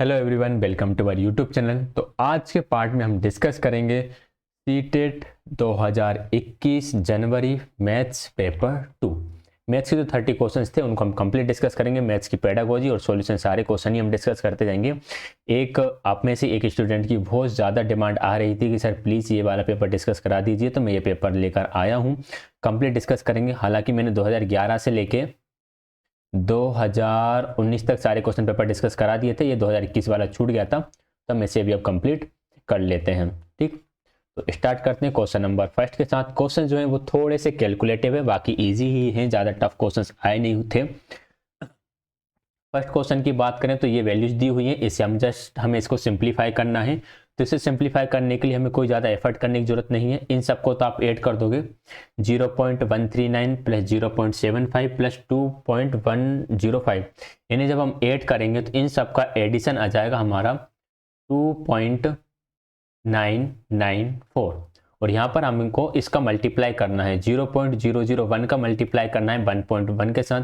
Hello everyone, welcome to our YouTube channel. तो आज के पार्ट में हम डिस्कस करेंगे सीटेट 2021 जनवरी मैथ्स पेपर 2। मैथ्स के जो 30 क्वेश्चंस थे उनको हम कंप्लीट डिस्कस करेंगे। मैथ्स की पेडागोजी और सॉल्यूशन सारे क्वेश्चन ही हम डिस्कस करते जाएंगे। एक आप में से एक स्टूडेंट की बहुत ज़्यादा डिमांड आ रही थी कि सर प्लीज़ ये वाला पेपर डिस्कस करा दीजिए, तो मैं ये पेपर लेकर आया हूँ। कंप्लीट डिस्कस करेंगे। हालाँकि मैंने 2011 से लेके 2019 तक सारे क्वेश्चन पेपर डिस्कस करा दिए थे। ये 2021 वाला छूट गया था, तो हम इसे भी अब कंप्लीट कर लेते हैं। ठीक, तो स्टार्ट करते हैं क्वेश्चन नंबर फर्स्ट के साथ। क्वेश्चन जो है वो थोड़े से कैलकुलेटिव है, बाकी इजी ही हैं, ज़्यादा टफ क्वेश्चंस आए नहीं थे। फर्स्ट क्वेश्चन की बात करें तो ये वैल्यूज दी हुई है, इसे हमें इसको सिंप्लीफाई करना है। तो इसे सिंप्लीफाई करने के लिए हमें कोई ज़्यादा एफर्ट करने की जरूरत नहीं है। इन सबको तो आप ऐड कर दोगे, 0.139 प्लस 0.75 प्लस 2.105। इन्हें जब हम ऐड करेंगे तो इन सब का एडिशन आ जाएगा हमारा 2.994। और यहाँ पर हमको इसका मल्टीप्लाई करना है, 0.001 का मल्टीप्लाई करना है 1.1 के साथ।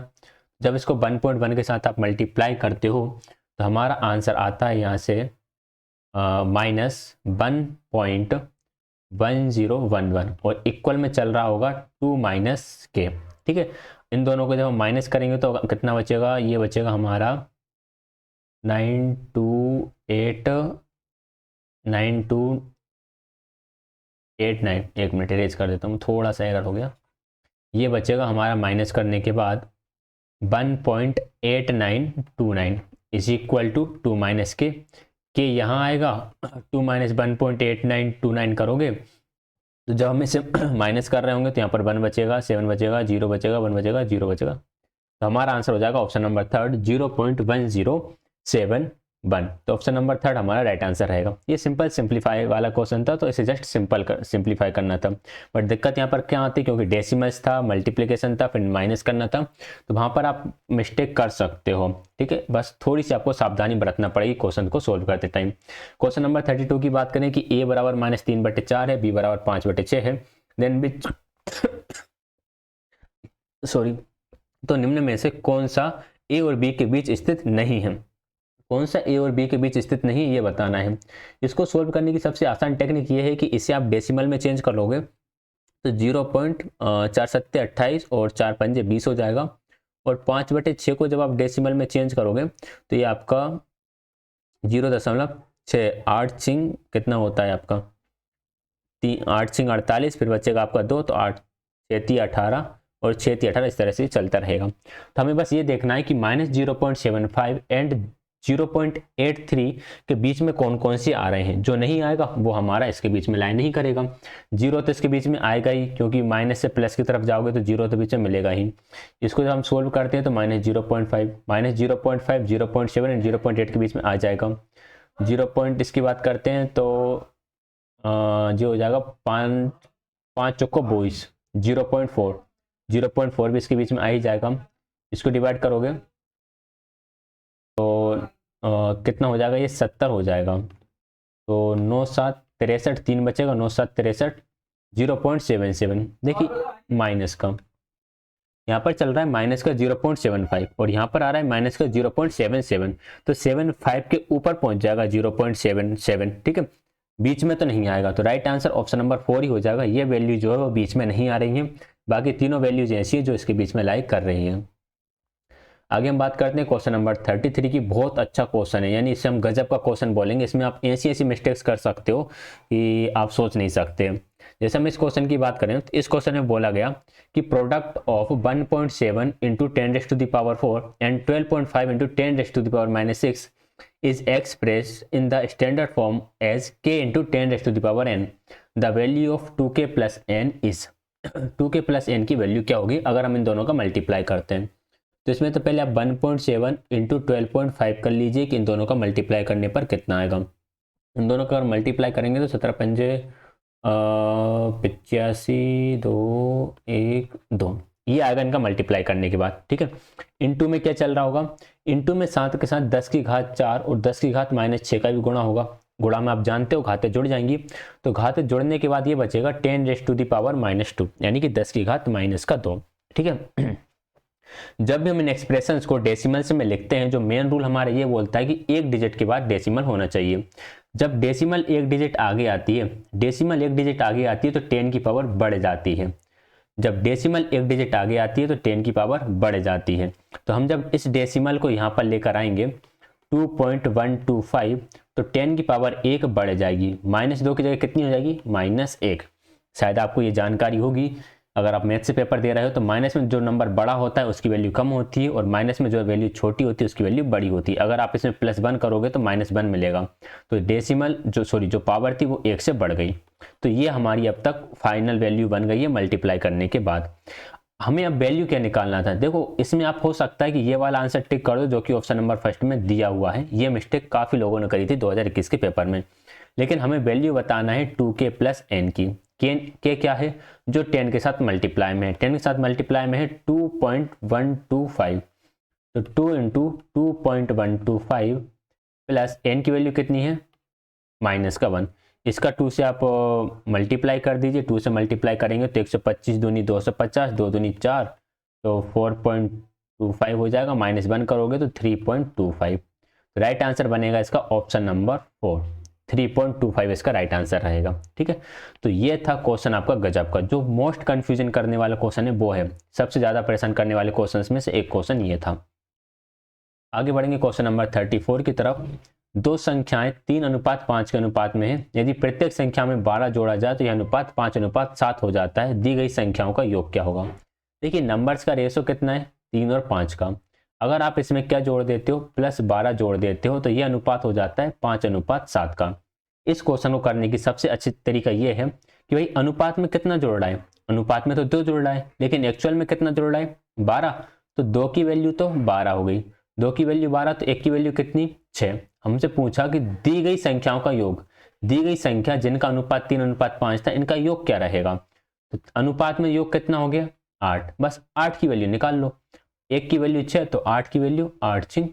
जब इसको 1.1 के साथ आप मल्टीप्लाई करते हो तो हमारा आंसर आता है यहाँ से -1.1011 और इक्वल में चल रहा होगा 2 - k। ठीक है, इन दोनों को जब हम माइनस करेंगे तो कितना बचेगा, ये बचेगा हमारा 9289। एक मिनट इरेज कर देता हूँ, थोड़ा सा एरर हो गया। ये बचेगा हमारा माइनस करने के बाद 1.8929 इज इक्वल टू 2 - k। के यहाँ आएगा, 2 - 1.8929 करोगे तो जब हम इसे माइनस कर रहे होंगे तो यहाँ पर 1 बचेगा, 7 बचेगा, 0 बचेगा, 1 बचेगा, 0 बचेगा। तो हमारा आंसर हो जाएगा ऑप्शन नंबर थर्ड, 0.1071। तो ऑप्शन नंबर थर्ड हमारा राइट आंसर रहेगा। ये सिंपल सिंप्लीफाई वाला क्वेश्चन था, तो इसे जस्ट सिंप्लीफाई करना था। बट दिक्कत यहाँ पर क्या आती है, क्योंकि डेसिमल्स था, मल्टीप्लिकेशन था, फिर माइनस करना था, तो वहाँ पर आप मिस्टेक कर सकते हो। ठीक है, बस थोड़ी सी आपको सावधानी बरतना पड़ेगी क्वेश्चन को सोल्व करते टाइम। क्वेश्चन नंबर 32 की बात करें कि a बराबर -3/4 है, b बराबर 5/6 है, देन विच सॉरी तो निम्न में से कौन सा a और b के बीच स्थित नहीं है। कौन सा a और b के बीच स्थित नहीं है ये बताना है। इसको सोल्व करने की सबसे आसान टेक्निक ये है कि इसे आप डेसिमल में चेंज कर लोगे तो 0.4728 और 4 पंजे 20 हो जाएगा। और 5/6 को जब आप डेसिमल में चेंज करोगे तो ये आपका 0.6 कितना होता है आपका 8 सिंह 48, फिर बचेगा आपका 2, तो 8 6 18 और 6 18 इस तरह से चलता रहेगा। तो हमें बस ये देखना है कि -0.75 एंड 0.83 के बीच में कौन कौन से आ रहे हैं। जो नहीं आएगा वो हमारा इसके बीच में लाइन नहीं करेगा। 0 तो इसके बीच में आएगा ही, क्योंकि माइनस से प्लस की तरफ जाओगे तो 0 तो बीच में मिलेगा ही। इसको जब हम सोल्व करते हैं तो -0.5 -0.5 0.7 एंड 0.8 के बीच में आ जाएगा। 0. इसकी बात करते हैं तो जो हो जाएगा 5 चौको 22, 0.4 भी इसके बीच में आ ही जाएगा। इसको डिवाइड करोगे तो कितना हो जाएगा, ये 70 हो जाएगा। तो 9 7 63, 3 बचेगा, 9 7 63, 0.77। देखिए माइनस का यहाँ पर चल रहा है माइनस का 0.75 और यहाँ पर आ रहा है माइनस का 0.77। तो 75 के ऊपर पहुंच जाएगा 0.77। ठीक है, बीच में तो नहीं आएगा। तो राइट आंसर ऑप्शन नंबर 4 ही हो जाएगा। ये वैल्यू जो है वो बीच में नहीं आ रही है, बाकी तीनों वैल्यूज ऐसी है जो इसके बीच में लाई कर रही हैं। आगे हम बात करते हैं क्वेश्चन नंबर 33 की। बहुत अच्छा क्वेश्चन है, यानी इसे हम गजब का क्वेश्चन बोलेंगे। इसमें आप ऐसी मिस्टेक्स कर सकते हो कि आप सोच नहीं सकते। जैसे हम इस क्वेश्चन की बात करें तो इस क्वेश्चन में बोला गया कि product of 1.7 into 10⁴ and 12.5 into 10⁻⁻6 is expressed in the standard form as k into 10⁻n. The value of 2k plus n is 2k plus n की वैल्यू क्या होगी अगर हम इन दोनों का मल्टीप्लाई करते हैं। तो इसमें तो पहले आप 1.7 इंटू 12.5 कर लीजिए कि इन दोनों का मल्टीप्लाई करने पर कितना आएगा। इन दोनों का अगर मल्टीप्लाई करेंगे तो 17 पंजे 85 2 1 2 ये आएगा इनका मल्टीप्लाई करने के बाद। ठीक है, इनटू में क्या चल रहा होगा, इनटू में 7 के साथ 10 की घात 4 और 10 की घात -6 का भी गुणा होगा। गुणा में आप जानते हो घातें जुड़ जाएंगी, तो घातें जुड़ने के बाद ये बचेगा 10⁻⁻², यानी कि 10 की घात -2। ठीक है, जब भी हम इन एक्सप्रेशंस को डेसिमल्स में लिखते हैं, जो मेन रूल हमारा ये बोलता है कि एक डिजिट के बाद डेसिमल होना चाहिए। जब डेसिमल एक डिजिट आगे आती है, डेसिमल एक डिजिट आगे आती है तो 10 की पावर बढ़ जाती है। जब डेसिमल एक डिजिट आगे आती है तो 10 की पावर बढ़ जाती है। तो हम जब इस डेसिमल को यहाँ पर लेकर आएंगे 2.125, तो 10 की पावर 1 बढ़ जाएगी, -2 की जगह कितनी हो जाएगी, -1। शायद आपको ये जानकारी होगी, अगर आप मैथ से पेपर दे रहे हो तो माइनस में जो नंबर बड़ा होता है उसकी वैल्यू कम होती है और माइनस में जो वैल्यू छोटी होती है उसकी वैल्यू बड़ी होती है। अगर आप इसमें +1 करोगे तो -1 मिलेगा। तो डेसिमल जो पावर थी वो 1 से बढ़ गई। तो ये हमारी अब तक फाइनल वैल्यू बन गई है मल्टीप्लाई करने के बाद। हमें अब वैल्यू क्या निकालना था, देखो इसमें आप हो सकता है कि ये वाला आंसर टिक कर दो जो कि ऑप्शन नंबर फर्स्ट में दिया हुआ है। ये मिस्टेक काफ़ी लोगों ने करी थी 2021 के पेपर में। लेकिन हमें वैल्यू बताना है 2k + n की। के क्या है, जो 10 के साथ मल्टीप्लाई में है, 10 के साथ मल्टीप्लाई में है 2.125। तो 2 × 2.125 प्लस n की वैल्यू कितनी है, -1। इसका 2 से आप मल्टीप्लाई कर दीजिए, 2 से मल्टीप्लाई करेंगे तो 125 दूनी 250, 2 दूनी 4, तो 4.25 हो जाएगा। -1 करोगे तो 3.25। राइट आंसर बनेगा इसका ऑप्शन नंबर 4, 3.25 इसका राइट आंसर रहेगा। ठीक है, तो ये था क्वेश्चन आपका गजब का। जो मोस्ट कंफ्यूजन करने वाला क्वेश्चन है वो है, सबसे ज्यादा परेशान करने वाले क्वेश्चंस में से एक क्वेश्चन ये था। आगे बढ़ेंगे क्वेश्चन नंबर 34 की तरफ। दो संख्याएं 3:5 के अनुपात में है, यदि प्रत्येक संख्या में 12 जोड़ा जाए तो यह अनुपात 5:7 हो जाता है, दी गई संख्याओं का योग क्या होगा। देखिए नंबर्स का रेशो कितना है, 3 और 5 का। अगर आप इसमें क्या जोड़ देते हो, +12 जोड़ देते हो तो यह अनुपात हो जाता है 5:7 का। इस क्वेश्चन को करने की सबसे अच्छी तरीका यह है कि भाई अनुपात में कितना जोड़ रहा है, अनुपात में तो 2 जोड़ रहा है, लेकिन एक्चुअल में कितना जोड़ रहा है, 12। तो 2 की वैल्यू तो 12 हो गई, 2 की वैल्यू 12, तो 1 की वैल्यू कितनी, 6। हमसे पूछा कि दी गई संख्याओं का योग, दी गई संख्या जिनका अनुपात 3:5 था, इनका योग क्या रहेगा। तो अनुपात में योग कितना हो गया, 8। बस 8 की वैल्यू निकाल लो, 1 की वैल्यू 6 तो 8 की वैल्यू 8×6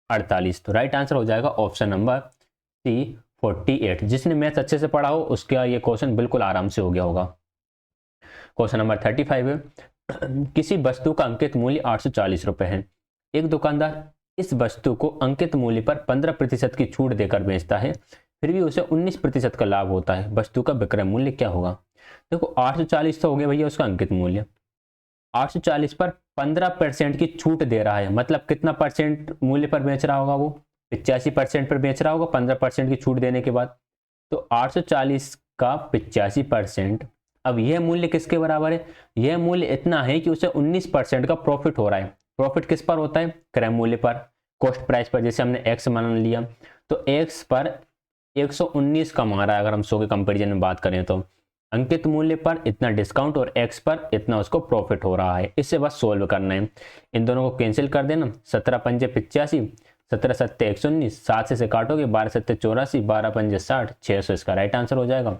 48। तो राइट आंसर हो जाएगा ऑप्शन नंबर सी 48। जिसने मैथ्स अच्छे से पढ़ा हो उसका ये क्वेश्चन बिल्कुल आराम से हो गया होगा। क्वेश्चन नंबर 35 है, किसी वस्तु का अंकित मूल्य 840 रुपए है। एक दुकानदार इस वस्तु को अंकित मूल्य पर 15% की छूट देकर बेचता है, फिर भी उसे 19% का लाभ होता है, वस्तु का विक्रय मूल्य क्या होगा। देखो 840 तो हो गया भैया उसका अंकित मूल्य, 840 पर 15% की छूट दे रहा है, मतलब कितना परसेंट मूल्य पर बेच रहा होगा, वो 85% पर बेच रहा होगा 15% की छूट देने के बाद। तो 840 का 85%, अब यह मूल्य किसके बराबर है, यह मूल्य इतना है कि उसे 19% का प्रॉफिट हो रहा है। प्रॉफिट किस पर होता है, क्रय मूल्य पर, कॉस्ट प्राइस पर, जैसे हमने x मान लिया तो x पर 119 कमा रहा है। अगर हम 100 के कंपेरिजन में बात करें तो अंकित मूल्य पर इतना डिस्काउंट और x पर इतना उसको प्रॉफिट हो रहा है। इससे बस सोल्व करना है, इन दोनों को कैंसिल कर देना, 17×5 = 85, 17×7 = 119, 7 से काटोगे 12×7 = 84, 12×5 = 60, 600 इसका राइट आंसर हो जाएगा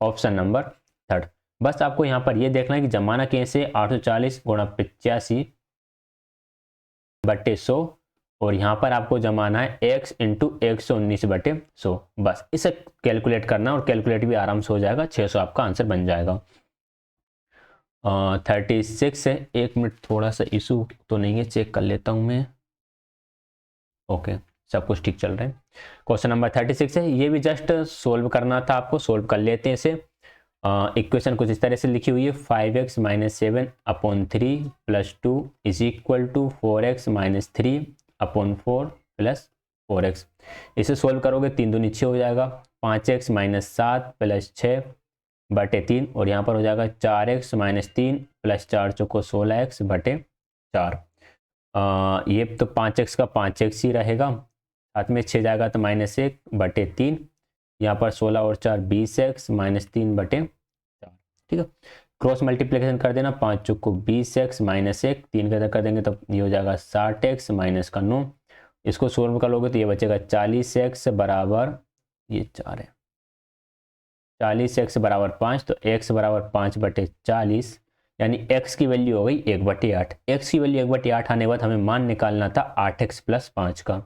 ऑप्शन नंबर 3। बस आपको यहाँ पर ये देखना है कि जमाना कैसे, 840 × 85 बटे 100, और यहाँ पर आपको जमाना है x × 119 बटे 100। बस इसे कैलकुलेट करना और कैलकुलेट भी आराम से हो जाएगा, 600 आपका आंसर बन जाएगा। 36 है, 1 मिनट थोड़ा सा इशू तो नहीं है, चेक कर लेता हूँ मैं। ओके सब कुछ ठीक चल रहा है। क्वेश्चन नंबर 36 है, ये भी जस्ट सोल्व करना था आपको, सोल्व कर लेते हैं इसे। इक्वेशन कुछ इस तरह से लिखी हुई है, 5x - 7/3 + 2 = 4x - 3/4 + 4x। इसे सोल्व करोगे 3 दूनी 6 हो जाएगा, 5x - 7 + 6/3, और यहाँ पर हो जाएगा 4x - 3 + 4 चौको 16x/4। ये तो 5x का 5x ही रहेगा, साथ में 6 जाएगा तो -1/3, यहाँ पर 16 और 4 20x - 3/4। ठीक है, क्रॉस मल्टीप्लिकेशन कर देना, 5 चौको 20x - 1, 3 के अंदर कर देंगे तो ये हो जाएगा 60x - 9। इसको सोल्व कर लोगे तो ये बचेगा 40x बराबर, ये 4 है, 40x बराबर 5, तो x बराबर 5/40, यानी x की वैल्यू हो गई 1/8। x की वैल्यू 1/8 आने के बाद हमें मान निकालना था 8x + 5 का।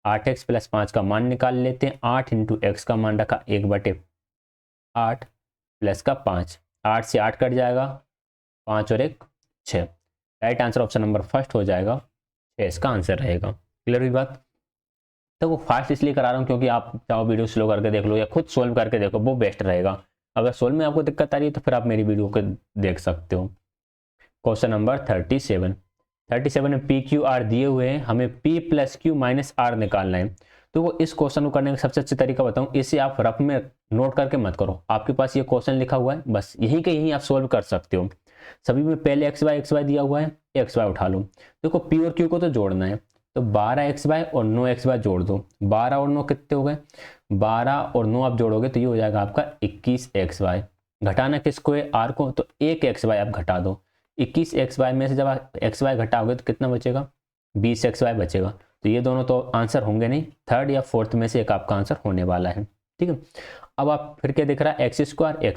8x + 5 का मान निकाल लेते हैं। 8 × x का मान रखा 1/8 प्लस का 5, 8 से 8 कट जाएगा, 5 और 1 6, right answer option number first हो जाएगा, 6 इसका आंसर रहेगा। क्लियर हुई बात? तो वो फास्ट इसलिए करा रहा हूँ क्योंकि आप चाहो वीडियो स्लो करके देख लो या खुद सोल्व करके देखो, वो बेस्ट रहेगा। अगर सोल्व में आपको दिक्कत आ रही है तो फिर आप मेरी वीडियो को देख सकते हो। क्वेश्चन नंबर 37 में पी क्यू आर दिए हुए हैं, हमें P plus Q minus R निकालना है। तो वो इस क्वेश्चन को करने का सबसे अच्छा तरीका बताऊं, इसे आप रफ में नोट करके मत करो, आपके पास ये क्वेश्चन लिखा हुआ है, बस यही के यही आप सोल्व कर सकते हो। सभी में पहले एक्स वाई दिया हुआ है, एक्स वाई उठा लो। देखो पी और क्यू को तो जोड़ना है, तो 12 एक्स वाई और 9 एक्स वाई जोड़ दो। 12 और 9 कितने हो गए? 12 और 9 आप जोड़ोगे तो ये हो जाएगा आपका 21 एक्स वाई। घटाना किसको है? आर को, तो 1 एक्स वाई आप घटा दो। 21 एक्स वाई में से जब आप एक्स वाई घटाओगे तो कितना बचेगा? 20 एक्स वाई बचेगा। तो ये दोनों तो आंसर होंगे नहीं, थर्ड या फोर्थ में से एक आपका आंसर होने वाला है। ठीक है, अब आप फिर क्या दिख रहा है? एक्स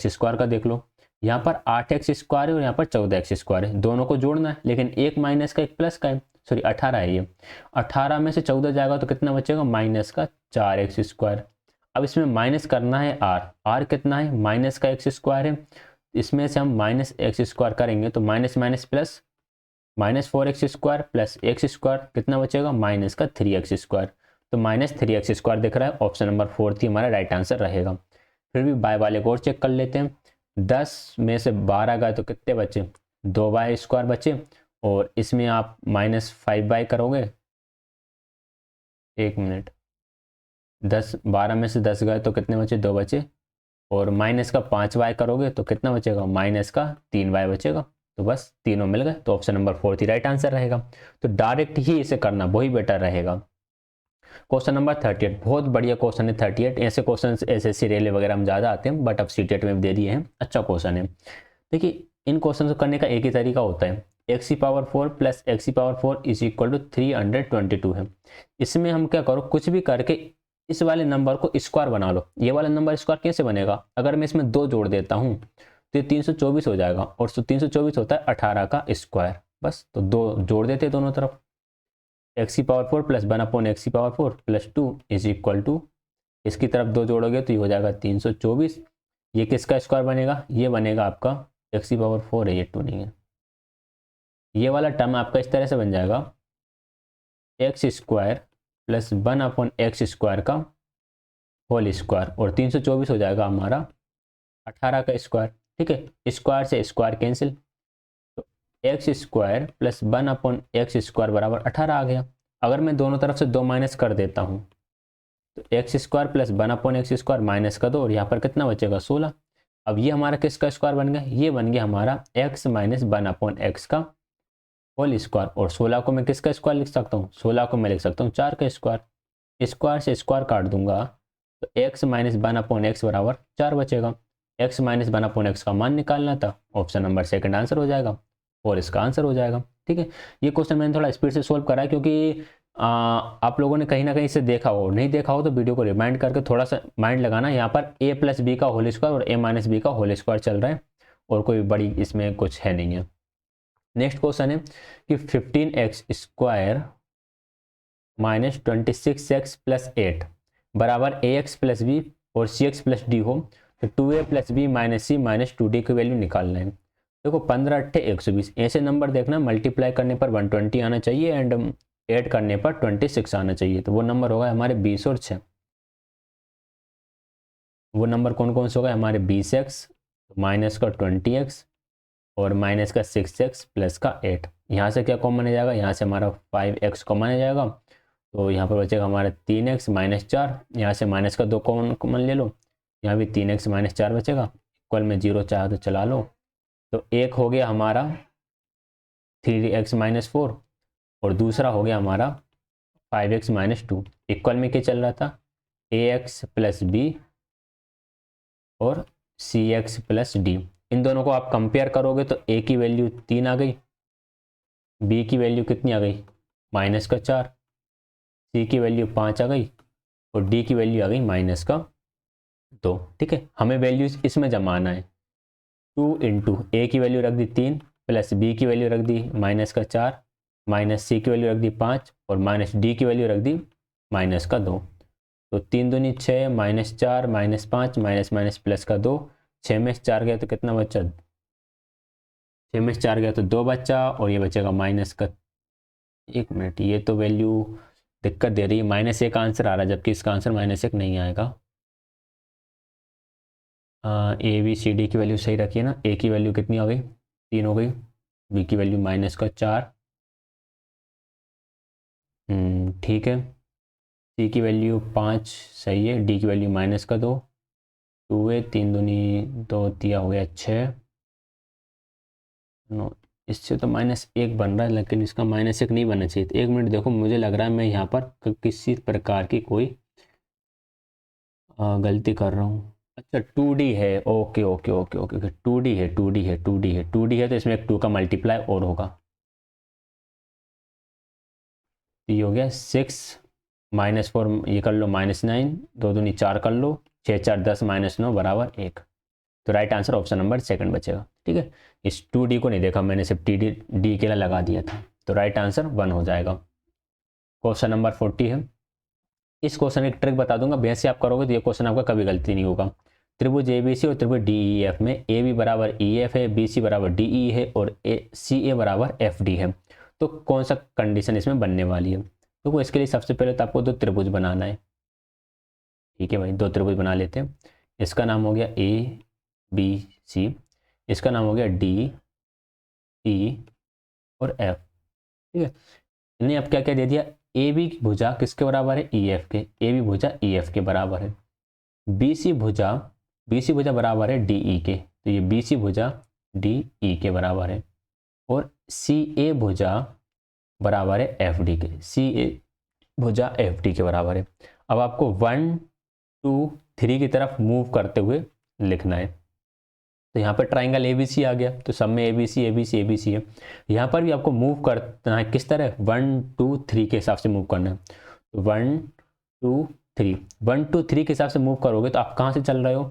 स्क्वायर का देख लो। यहाँ पर 8 एक्स स्क्वायर है और यहाँ पर 14 एक्स स्क्वायर है, दोनों को जोड़ना है, लेकिन एक माइनस का एक प्लस का है, सॉरी 18 है ये। 18 में से 14 जाएगा तो कितना बचेगा? माइनस का 4 एक्स स्क्वायर। अब इसमें माइनस करना है आर कितना है? माइनस का एक्स स्क्वायर है, इसमें से हम माइनस एक्स स्क्वायर करेंगे तो minus minus plus, minus 4 x square plus x square कितना बचेगा? माइनस का 3 एक्स स्क्वायर। तो माइनस 3 एक्स स्क्वायर दिख रहा है, ऑप्शन नंबर 4 ही हमारा राइट आंसर रहेगा। फिर भी बाय वाले को और चेक कर लेते हैं। 10 में से 12 गए तो कितने बचे? 2 बाय स्क्वायर बचे, और इसमें आप माइनस 5 बाय करोगे, 1 मिनट, 12 में से 10 गए तो कितने बचे? 2 बचे, और माइनस का 5 वाई करोगे तो कितना बचेगा? माइनस का 3 वाई बचेगा। तो बस तीनों मिल गए, तो ऑप्शन नंबर 4 ही राइट आंसर रहेगा। तो डायरेक्ट ही इसे करना वही बेटर रहेगा। क्वेश्चन नंबर 38, बहुत बढ़िया क्वेश्चन है 38। ऐसे क्वेश्चन एसएससी रेलवे वगैरह में ज़्यादा आते हैं, बट अब सीटेट में भी दे दिए हैं, अच्छा क्वेश्चन है। देखिए इन क्वेश्चन को करने का एक ही तरीका होता है, x⁴ plus x⁴ is equal to 322 है। इसमें हम क्या करो, कुछ भी करके इस वाले नंबर को स्क्वायर बना लो। ये वाला नंबर स्क्वायर कैसे बनेगा? अगर मैं इसमें 2 जोड़ देता हूँ तो ये 324 हो जाएगा, और 324 होता है 18 का स्क्वायर। बस तो 2 जोड़ देते हैं दोनों तरफ, x⁴ plus 1/x⁴ plus 2 is equal to, इसकी तरफ 2 जोड़ोगे तो ये हो जाएगा 324। ये किसका स्क्वायर बनेगा? ये बनेगा आपका x⁴ है, ये 2 नहीं है। ये वाला टर्म आपका इस तरह से बन जाएगा, x² प्लस 1/x² का होल स्क्वायर, और 324 हो जाएगा हमारा 18 का स्क्वायर। ठीक है, स्क्वायर से स्क्वायर कैंसिल, तो x² प्लस 1/x² बराबर 18 आ गया। अगर मैं दोनों तरफ से 2 माइनस कर देता हूँ तो x² प्लस 1/x² माइनस का 2, और यहाँ पर कितना बचेगा? 16। अब ये हमारा किसका स्क्वायर बन गया? ये बन गया हमारा x माइनस 1/x का होल स्क्वायर, और 16 को मैं किसका स्क्वायर लिख सकता हूँ? 16 को मैं लिख सकता हूँ 4 का स्क्वायर। स्क्वायर से स्क्वायर काट दूंगा तो x माइनस 1/x बराबर 4 बचेगा। x माइनस 1/x का मान निकालना था, ऑप्शन नंबर सेकंड आंसर हो जाएगा, और इसका आंसर हो जाएगा। ठीक है, ये क्वेश्चन मैंने थोड़ा स्पीड से सोल्व करा है क्योंकि आप लोगों ने कहीं ना कहीं इसे देखा हो, नहीं देखा हो तो वीडियो को रिमाइंड करके थोड़ा सा माइंड लगाना। यहाँ पर a प्लस बी का होल स्क्वायर और a माइनस बी का होल स्क्वायर चल रहा है, और कोई बड़ी इसमें कुछ है नहीं है। नेक्स्ट क्वेश्चन है कि 15x² माइनस 26x प्लस 8 बराबर ax प्लस बी और cx प्लस डी हो, तो 2a प्लस बी माइनस सी माइनस 2d की वैल्यू निकालना है। देखो 15 × 8 120, ऐसे नंबर देखना मल्टीप्लाई करने पर 120 आना चाहिए एंड ऐड करने पर 26 आना चाहिए, तो वो नंबर होगा हमारे 20 और 6। वो नंबर कौन कौन से होगा हमारे? 20x माइनस का 20x और माइनस का 6x प्लस का 8। यहाँ से क्या कॉमन आ जाएगा? यहाँ से हमारा 5x कॉमन आ जाएगा, तो यहाँ पर बचेगा हमारा 3x माइनस 4। यहाँ से माइनस का 2 कॉमन ले लो, यहाँ भी 3x माइनस 4 बचेगा, इक्वल में 0 चाहे तो चला लो। तो एक हो गया हमारा 3x माइनस 4, और दूसरा हो गया हमारा 5x माइनस 2। इक्वल में क्या चल रहा था? ax प्लस बी और cx प्लस डी। इन दोनों को आप कंपेयर करोगे तो a की वैल्यू 3 आ गई, b की वैल्यू कितनी आ गई? माइनस का 4, c की वैल्यू 5 आ गई, और d की वैल्यू आ गई माइनस का 2। ठीक है, हमें वैल्यूज इसमें जमाना है। 2 इंटू a की वैल्यू रख दी 3, प्लस b की वैल्यू रख दी माइनस का 4, माइनस c की वैल्यू रख दी 5, और माइनस d की वैल्यू रख दी माइनस का 2। तो 3 दूनी 6, minus 4 minus 5 minus minus plus का 2, 6 में से 4 गया तो कितना बचा? 6 में से 4 गया तो 2 बचा और ये बचेगा माइनस का। 1 मिनट, ये तो वैल्यू दिक्कत दे रही है, -1 आंसर आ रहा है जबकि इसका आंसर -1 नहीं आएगा। ए बी सी डी की वैल्यू सही रखिए ना। ए की वैल्यू कितनी हो गई, 3 हो गई। बी की वैल्यू -4। ठीक है। सी की वैल्यू 5 सही है। डी की वैल्यू -2। 2 है, 3 दूनी 2, दिया हो गया 6। नो, इससे तो -1 बन रहा है लेकिन इसका -1 नहीं बनना चाहिए। 1 मिनट देखो, मुझे लग रहा है मैं यहाँ पर किसी प्रकार की कोई गलती कर रहा हूँ। अच्छा 2D है, okay okay okay okay okay, 2D है 2D है 2D है 2D है, तो इसमें एक 2 का मल्टीप्लाई और होगा। ये हो गया 6 -4, ये कर लो -9, 2 दूनी 4 कर लो, 6 4 10 -9 बराबर 1। तो right answer option number second बचेगा। ठीक है, इस 2D को नहीं देखा मैंने, सिर्फ डी के लिए लगा दिया था। तो राइट आंसर 1 हो जाएगा। क्वेश्चन नंबर 40 है। इस क्वेश्चन एक ट्रिक बता दूंगा, वैसे आप करोगे तो ये क्वेश्चन आपका कभी गलती नहीं होगा। त्रिभुज एबीसी और त्रिभुज डीईएफ में ए बी बराबर ई एफ है, बी सी बराबर डी ई है और सी ए बराबर एफ डी है। तो कौन सा कंडीशन इसमें बनने वाली है? तो इसके लिए सबसे पहले तो आपको 2 त्रिभुज बनाना है। ठीक है भाई, 2 त्रिभुज बना लेते हैं। इसका नाम हो गया ए बी सी, इसका नाम हो गया डी ई और एफ। ठीक है, इन्हें अब क्या क्या दे दिया, ए बी की भुजा किसके बराबर है, ई एफ के। ए बी भुजा ई एफ के बराबर है। बी सी भुजा बराबर है डी ई के, तो ये बी सी भुजा डी ई के बराबर है। और सी ए भुजा बराबर है एफ डी के, सी ए भुजा एफ डी के बराबर है। अब आपको 1 2 3 की तरफ मूव करते हुए लिखना है। तो यहाँ पर ट्राइंगल ए बी सी आ गया, तो सब में A B C A B C A B C है। यहाँ पर भी आपको मूव करना है किस तरह, 1 2 3 के हिसाब से मूव करना है। तो 1 2 3, 1 2 3 के हिसाब से मूव करोगे तो आप कहाँ से चल रहे हो,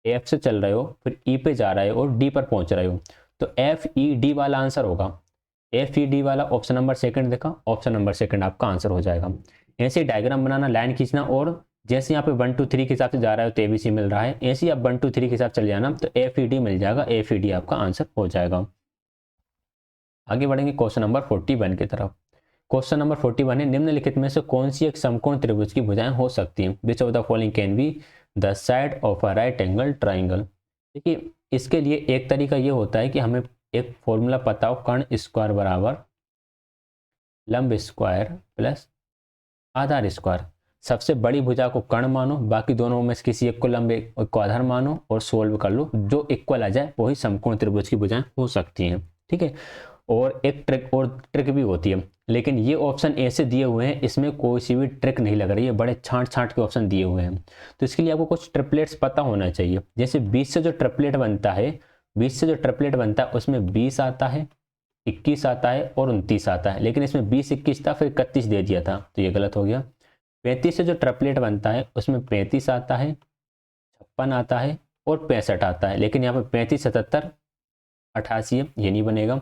एफ से चल रहे हो, फिर ई पे जा रहे हो और डी पर पहुंच रहे हो। तो एफ ई डी वाला आंसर होगा। एफ ई डी वाला ऑप्शन नंबर सेकंड देखा, ऑप्शन नंबर सेकंड आपका आंसर हो जाएगा। ऐसे डायग्राम बनाना, लाइन खींचना, और जैसे यहाँ पे 1 2 3 के हिसाब से जा रहा है तो एबीसी मिल रहा है, ऐसे ही आप 1 2 3 के हिसाब से चल जाना तो एफ ई डी मिल जाएगा। एफ ई डी आपका आंसर हो जाएगा। आगे बढ़ेंगे क्वेश्चन नंबर 41 की तरफ। क्वेश्चन नंबर 41 है, निम्नलिखित में से कौन सी एक समकोण त्रिभुज की भुजाएं हो सकती हैं? विच of the following can be the side of a right angle triangle. देखिए, इसके लिए एक तरीका ये होता है कि हमें एक फॉर्मूला पता हो, कर्ण स्क्वायर बराबर लंब स्क्वायर प्लस आधार स्क्वायर। सबसे बड़ी भुजा को कर्ण मानो, बाकी दोनों में से किसी एक को लंब एक को आधार मानो और सोल्व कर लो, जो इक्वल आ जाए वही समकोण त्रिभुज की भुजाएं हो सकती हैं। ठीक है, और एक ट्रिक भी होती है, लेकिन ये ऑप्शन ऐसे दिए हुए हैं, इसमें कोई सी भी ट्रिक नहीं लग रही है, बड़े छांट छांट के ऑप्शन दिए हुए हैं। तो इसके लिए आपको कुछ ट्रिपलेट्स पता होना चाहिए। जैसे 20 से जो ट्रिपलेट बनता है, 20 से जो ट्रिपलेट बनता है उसमें 20 आता है, 21 आता है और 29 आता है, लेकिन इसमें 20 21 था फिर 31 दे दिया था, तो ये गलत हो गया। 35 से जो ट्रिपलेट बनता है उसमें 35 आता है, 56 आता है और 65 आता है, लेकिन यहाँ पर 35 77 88 है, ये नहीं बनेगा।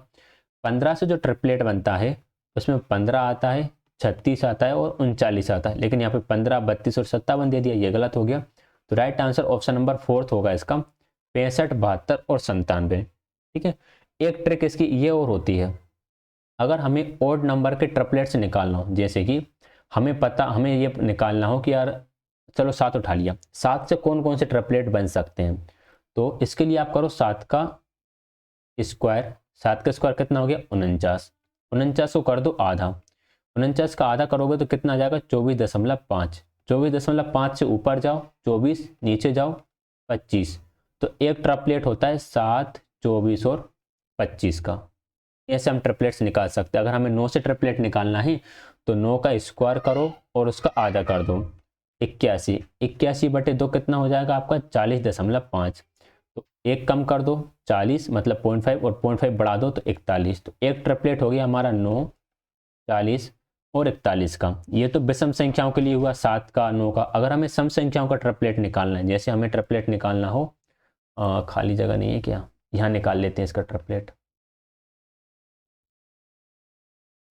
15 से जो ट्रिपलेट बनता है उसमें 15 आता है, 36 आता है और 39 आता है, लेकिन यहाँ पे 15 32 और 57 दे दिया, ये गलत हो गया। तो राइट आंसर ऑप्शन नंबर 4 होगा इसका, 65 72 और 97। ठीक है, एक ट्रिक इसकी ये और होती है, अगर हमें ओड नंबर के ट्रिपलेट्स निकालना हो, जैसे कि हमें ये निकालना हो कि यार चलो 7 उठा लिया, 7 से कौन कौन से ट्रिपलेट बन सकते हैं, तो इसके लिए आप करो 7 का स्क्वायर। 7 का स्क्वायर कितना हो गया, 49। 49 को कर दो आधा, 49 का आधा करोगे तो कितना आ जाएगा, 24.5। 24.5 से ऊपर जाओ 24, नीचे जाओ 25। तो एक ट्रिपलेट होता है 7 24 और 25 का। ऐसे हम ट्रिपलेट्स निकाल सकते हैं। अगर हमें 9 से ट्रिपलेट निकालना है तो 9 का स्क्वायर करो और उसका आधा कर दो, 81। 81/2 कितना हो जाएगा आपका, 40.5। तो एक कम कर दो 40 मतलब 0.5 और 0.5 बढ़ा दो तो 41। तो एक ट्रिपलेट हो गया हमारा 9 40 और 41 का। ये तो विषम संख्याओं के लिए हुआ 7 का 9 का। अगर हमें सम संख्याओं का ट्रिपलेट निकालना है, जैसे हमें ट्रिपलेट निकालना हो, खाली जगह नहीं है क्या, यहाँ निकाल लेते हैं इसका ट्रिपलेट।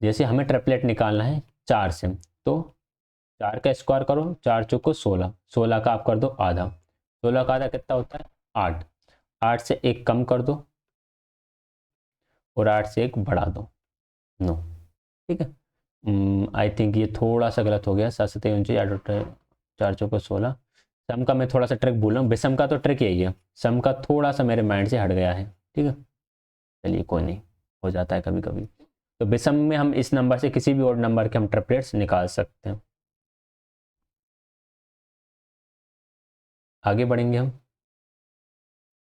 जैसे हमें ट्रिपलेट निकालना है 4 से, तो 4 का स्क्वायर करो, 4 चौको 16, 16 का आप कर दो आधा, 16 का आधा कितना होता है 8। 8 से एक कम कर दो और 8 से 1 बढ़ा दो 9। ठीक है, आई थिंक ये थोड़ा सा गलत हो गया। 7 से 3 49, 4 चौको 16। सम का मैं थोड़ा सा ट्रिक बोल रहा हूँ, विषम का तो ट्रिक यही है, सम का थोड़ा सा मेरे माइंड से हट गया है। ठीक है, चलिए कोई नहीं, हो जाता है कभी कभी। तो विषम में हम इस नंबर से किसी भी और नंबर के हम ट्रिपलेट्स निकाल सकते हैं। आगे बढ़ेंगे हम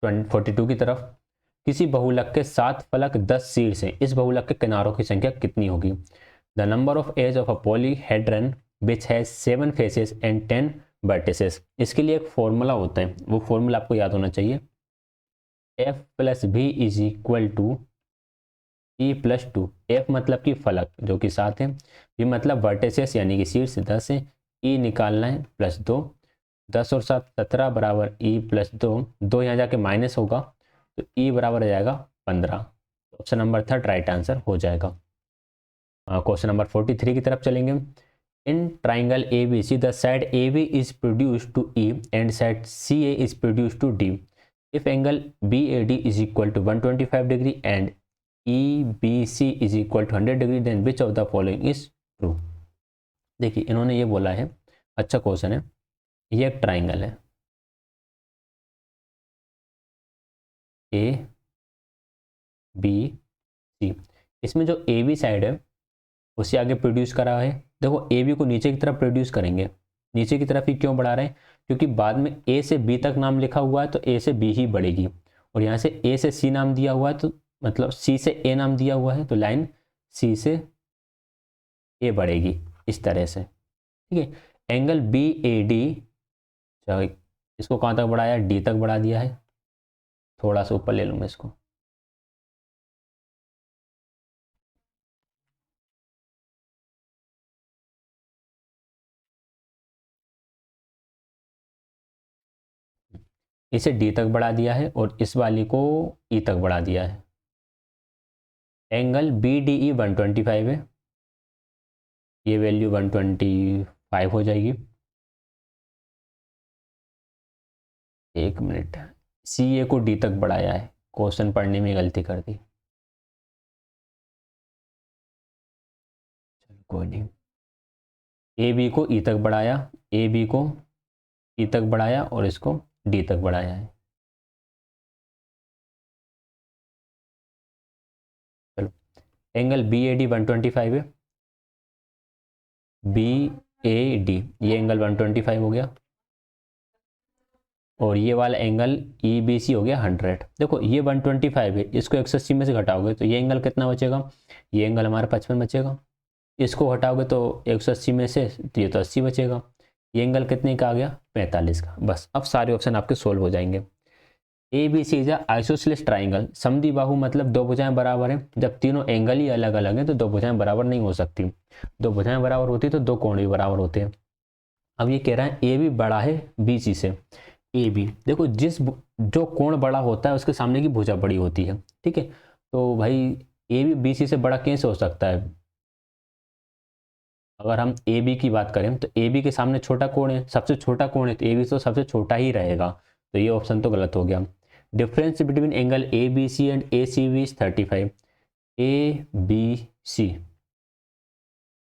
42 की तरफ। किसी बहुलक के 7 फलक 10 शीर्ष हैं, इस बहुलक के किनारों की संख्या कितनी होगी? The number of edge of a polyhedron which has 7 faces and 10 vertices. इसके लिए एक फॉर्मूला होता है, वो फॉर्मूला आपको याद होना चाहिए। F plus V is equal to E plus 2। F मतलब कि फलक जो कि 7 है, बी मतलब वर्टिसेस यानी कि शीर्ष 10 है, ई निकालना है प्लस 2। 10 और 7 17 बराबर ई प्लस 2, 2 यहाँ जाके माइनस होगा तो ई बराबर आ जाएगा 15। ऑप्शन नंबर 3 राइट आंसर हो जाएगा। क्वेश्चन नंबर 43 की तरफ चलेंगे। In triangle A B C the side A B is produce to E and side C A is produce to D. If angle B A D is equal to 125 degree and E B C is equal to 100 degree then which of the following is true. देखिए इन्होंने ये बोला है, अच्छा question है। ये एक triangle है ए बी सी, इसमें जो ए बी साइड है उससे आगे प्रोड्यूस करा है। देखो ए बी को नीचे की तरफ प्रोड्यूस करेंगे, नीचे की तरफ ही क्यों बढ़ा रहे हैं? क्योंकि बाद में ए से बी तक नाम लिखा हुआ है तो ए से बी ही बढ़ेगी, और यहाँ से ए से सी नाम दिया हुआ है तो मतलब सी से ए नाम दिया हुआ है तो लाइन सी से ए बढ़ेगी इस तरह से। ठीक है, एंगल बी ए डी, इसको कहाँ तक बढ़ाया? डी तक बढ़ा दिया है। थोड़ा सा ऊपर ले लूँगा इसको। इसे डी तक बढ़ा दिया है और इस वाली को ई तक बढ़ा दिया है। एंगल बी डी ई 125 है, ये वैल्यू 125 हो जाएगी। एक मिनट, सी ए को डी तक बढ़ाया है, क्वेश्चन पढ़ने में गलती कर दी। चलो कोई नहीं, ए बी को ई तक बढ़ाया, ए बी को ई तक बढ़ाया और इसको डी तक बढ़ाया है। चलो, एंगल बी ए डी 125 है, बी ए डी ये एंगल 125 हो गया, और ये वाला एंगल ई बी सी हो गया 100। देखो ये 125 है, इसको 180 में से घटाओगे तो ये एंगल कितना बचेगा? ये एंगल हमारा 55 बचेगा। इसको हटाओगे तो 180 में से तो ये तो 80 बचेगा। ये एंगल कितने का आ गया? 45 का। बस अब सारे ऑप्शन आपके सोल्व हो जाएंगे। A B C is isosceles triangle, समद्वि बाहु मतलब दो भुजाएं बराबर हैं। जब तीनों एंगल ही अलग अलग हैं तो दो भुजाएं बराबर नहीं हो सकती। दो भुजाएं बराबर होती तो दो कोण भी बराबर होते हैं। अब ये कह रहा है ए बी बड़ा है बी सी से। ए बी, देखो जो कोण बड़ा होता है उसके सामने की भुजा बड़ी होती है। ठीक है, तो भाई ए बी बी सी से बड़ा कैसे हो सकता है? अगर हम ए बी की बात करें तो ए बी के सामने छोटा कोण है, सबसे छोटा कोण है तो ए बी तो सबसे छोटा ही रहेगा, तो ये ऑप्शन तो गलत हो गया। Difference between angle A B C and A C B is 35। A B C,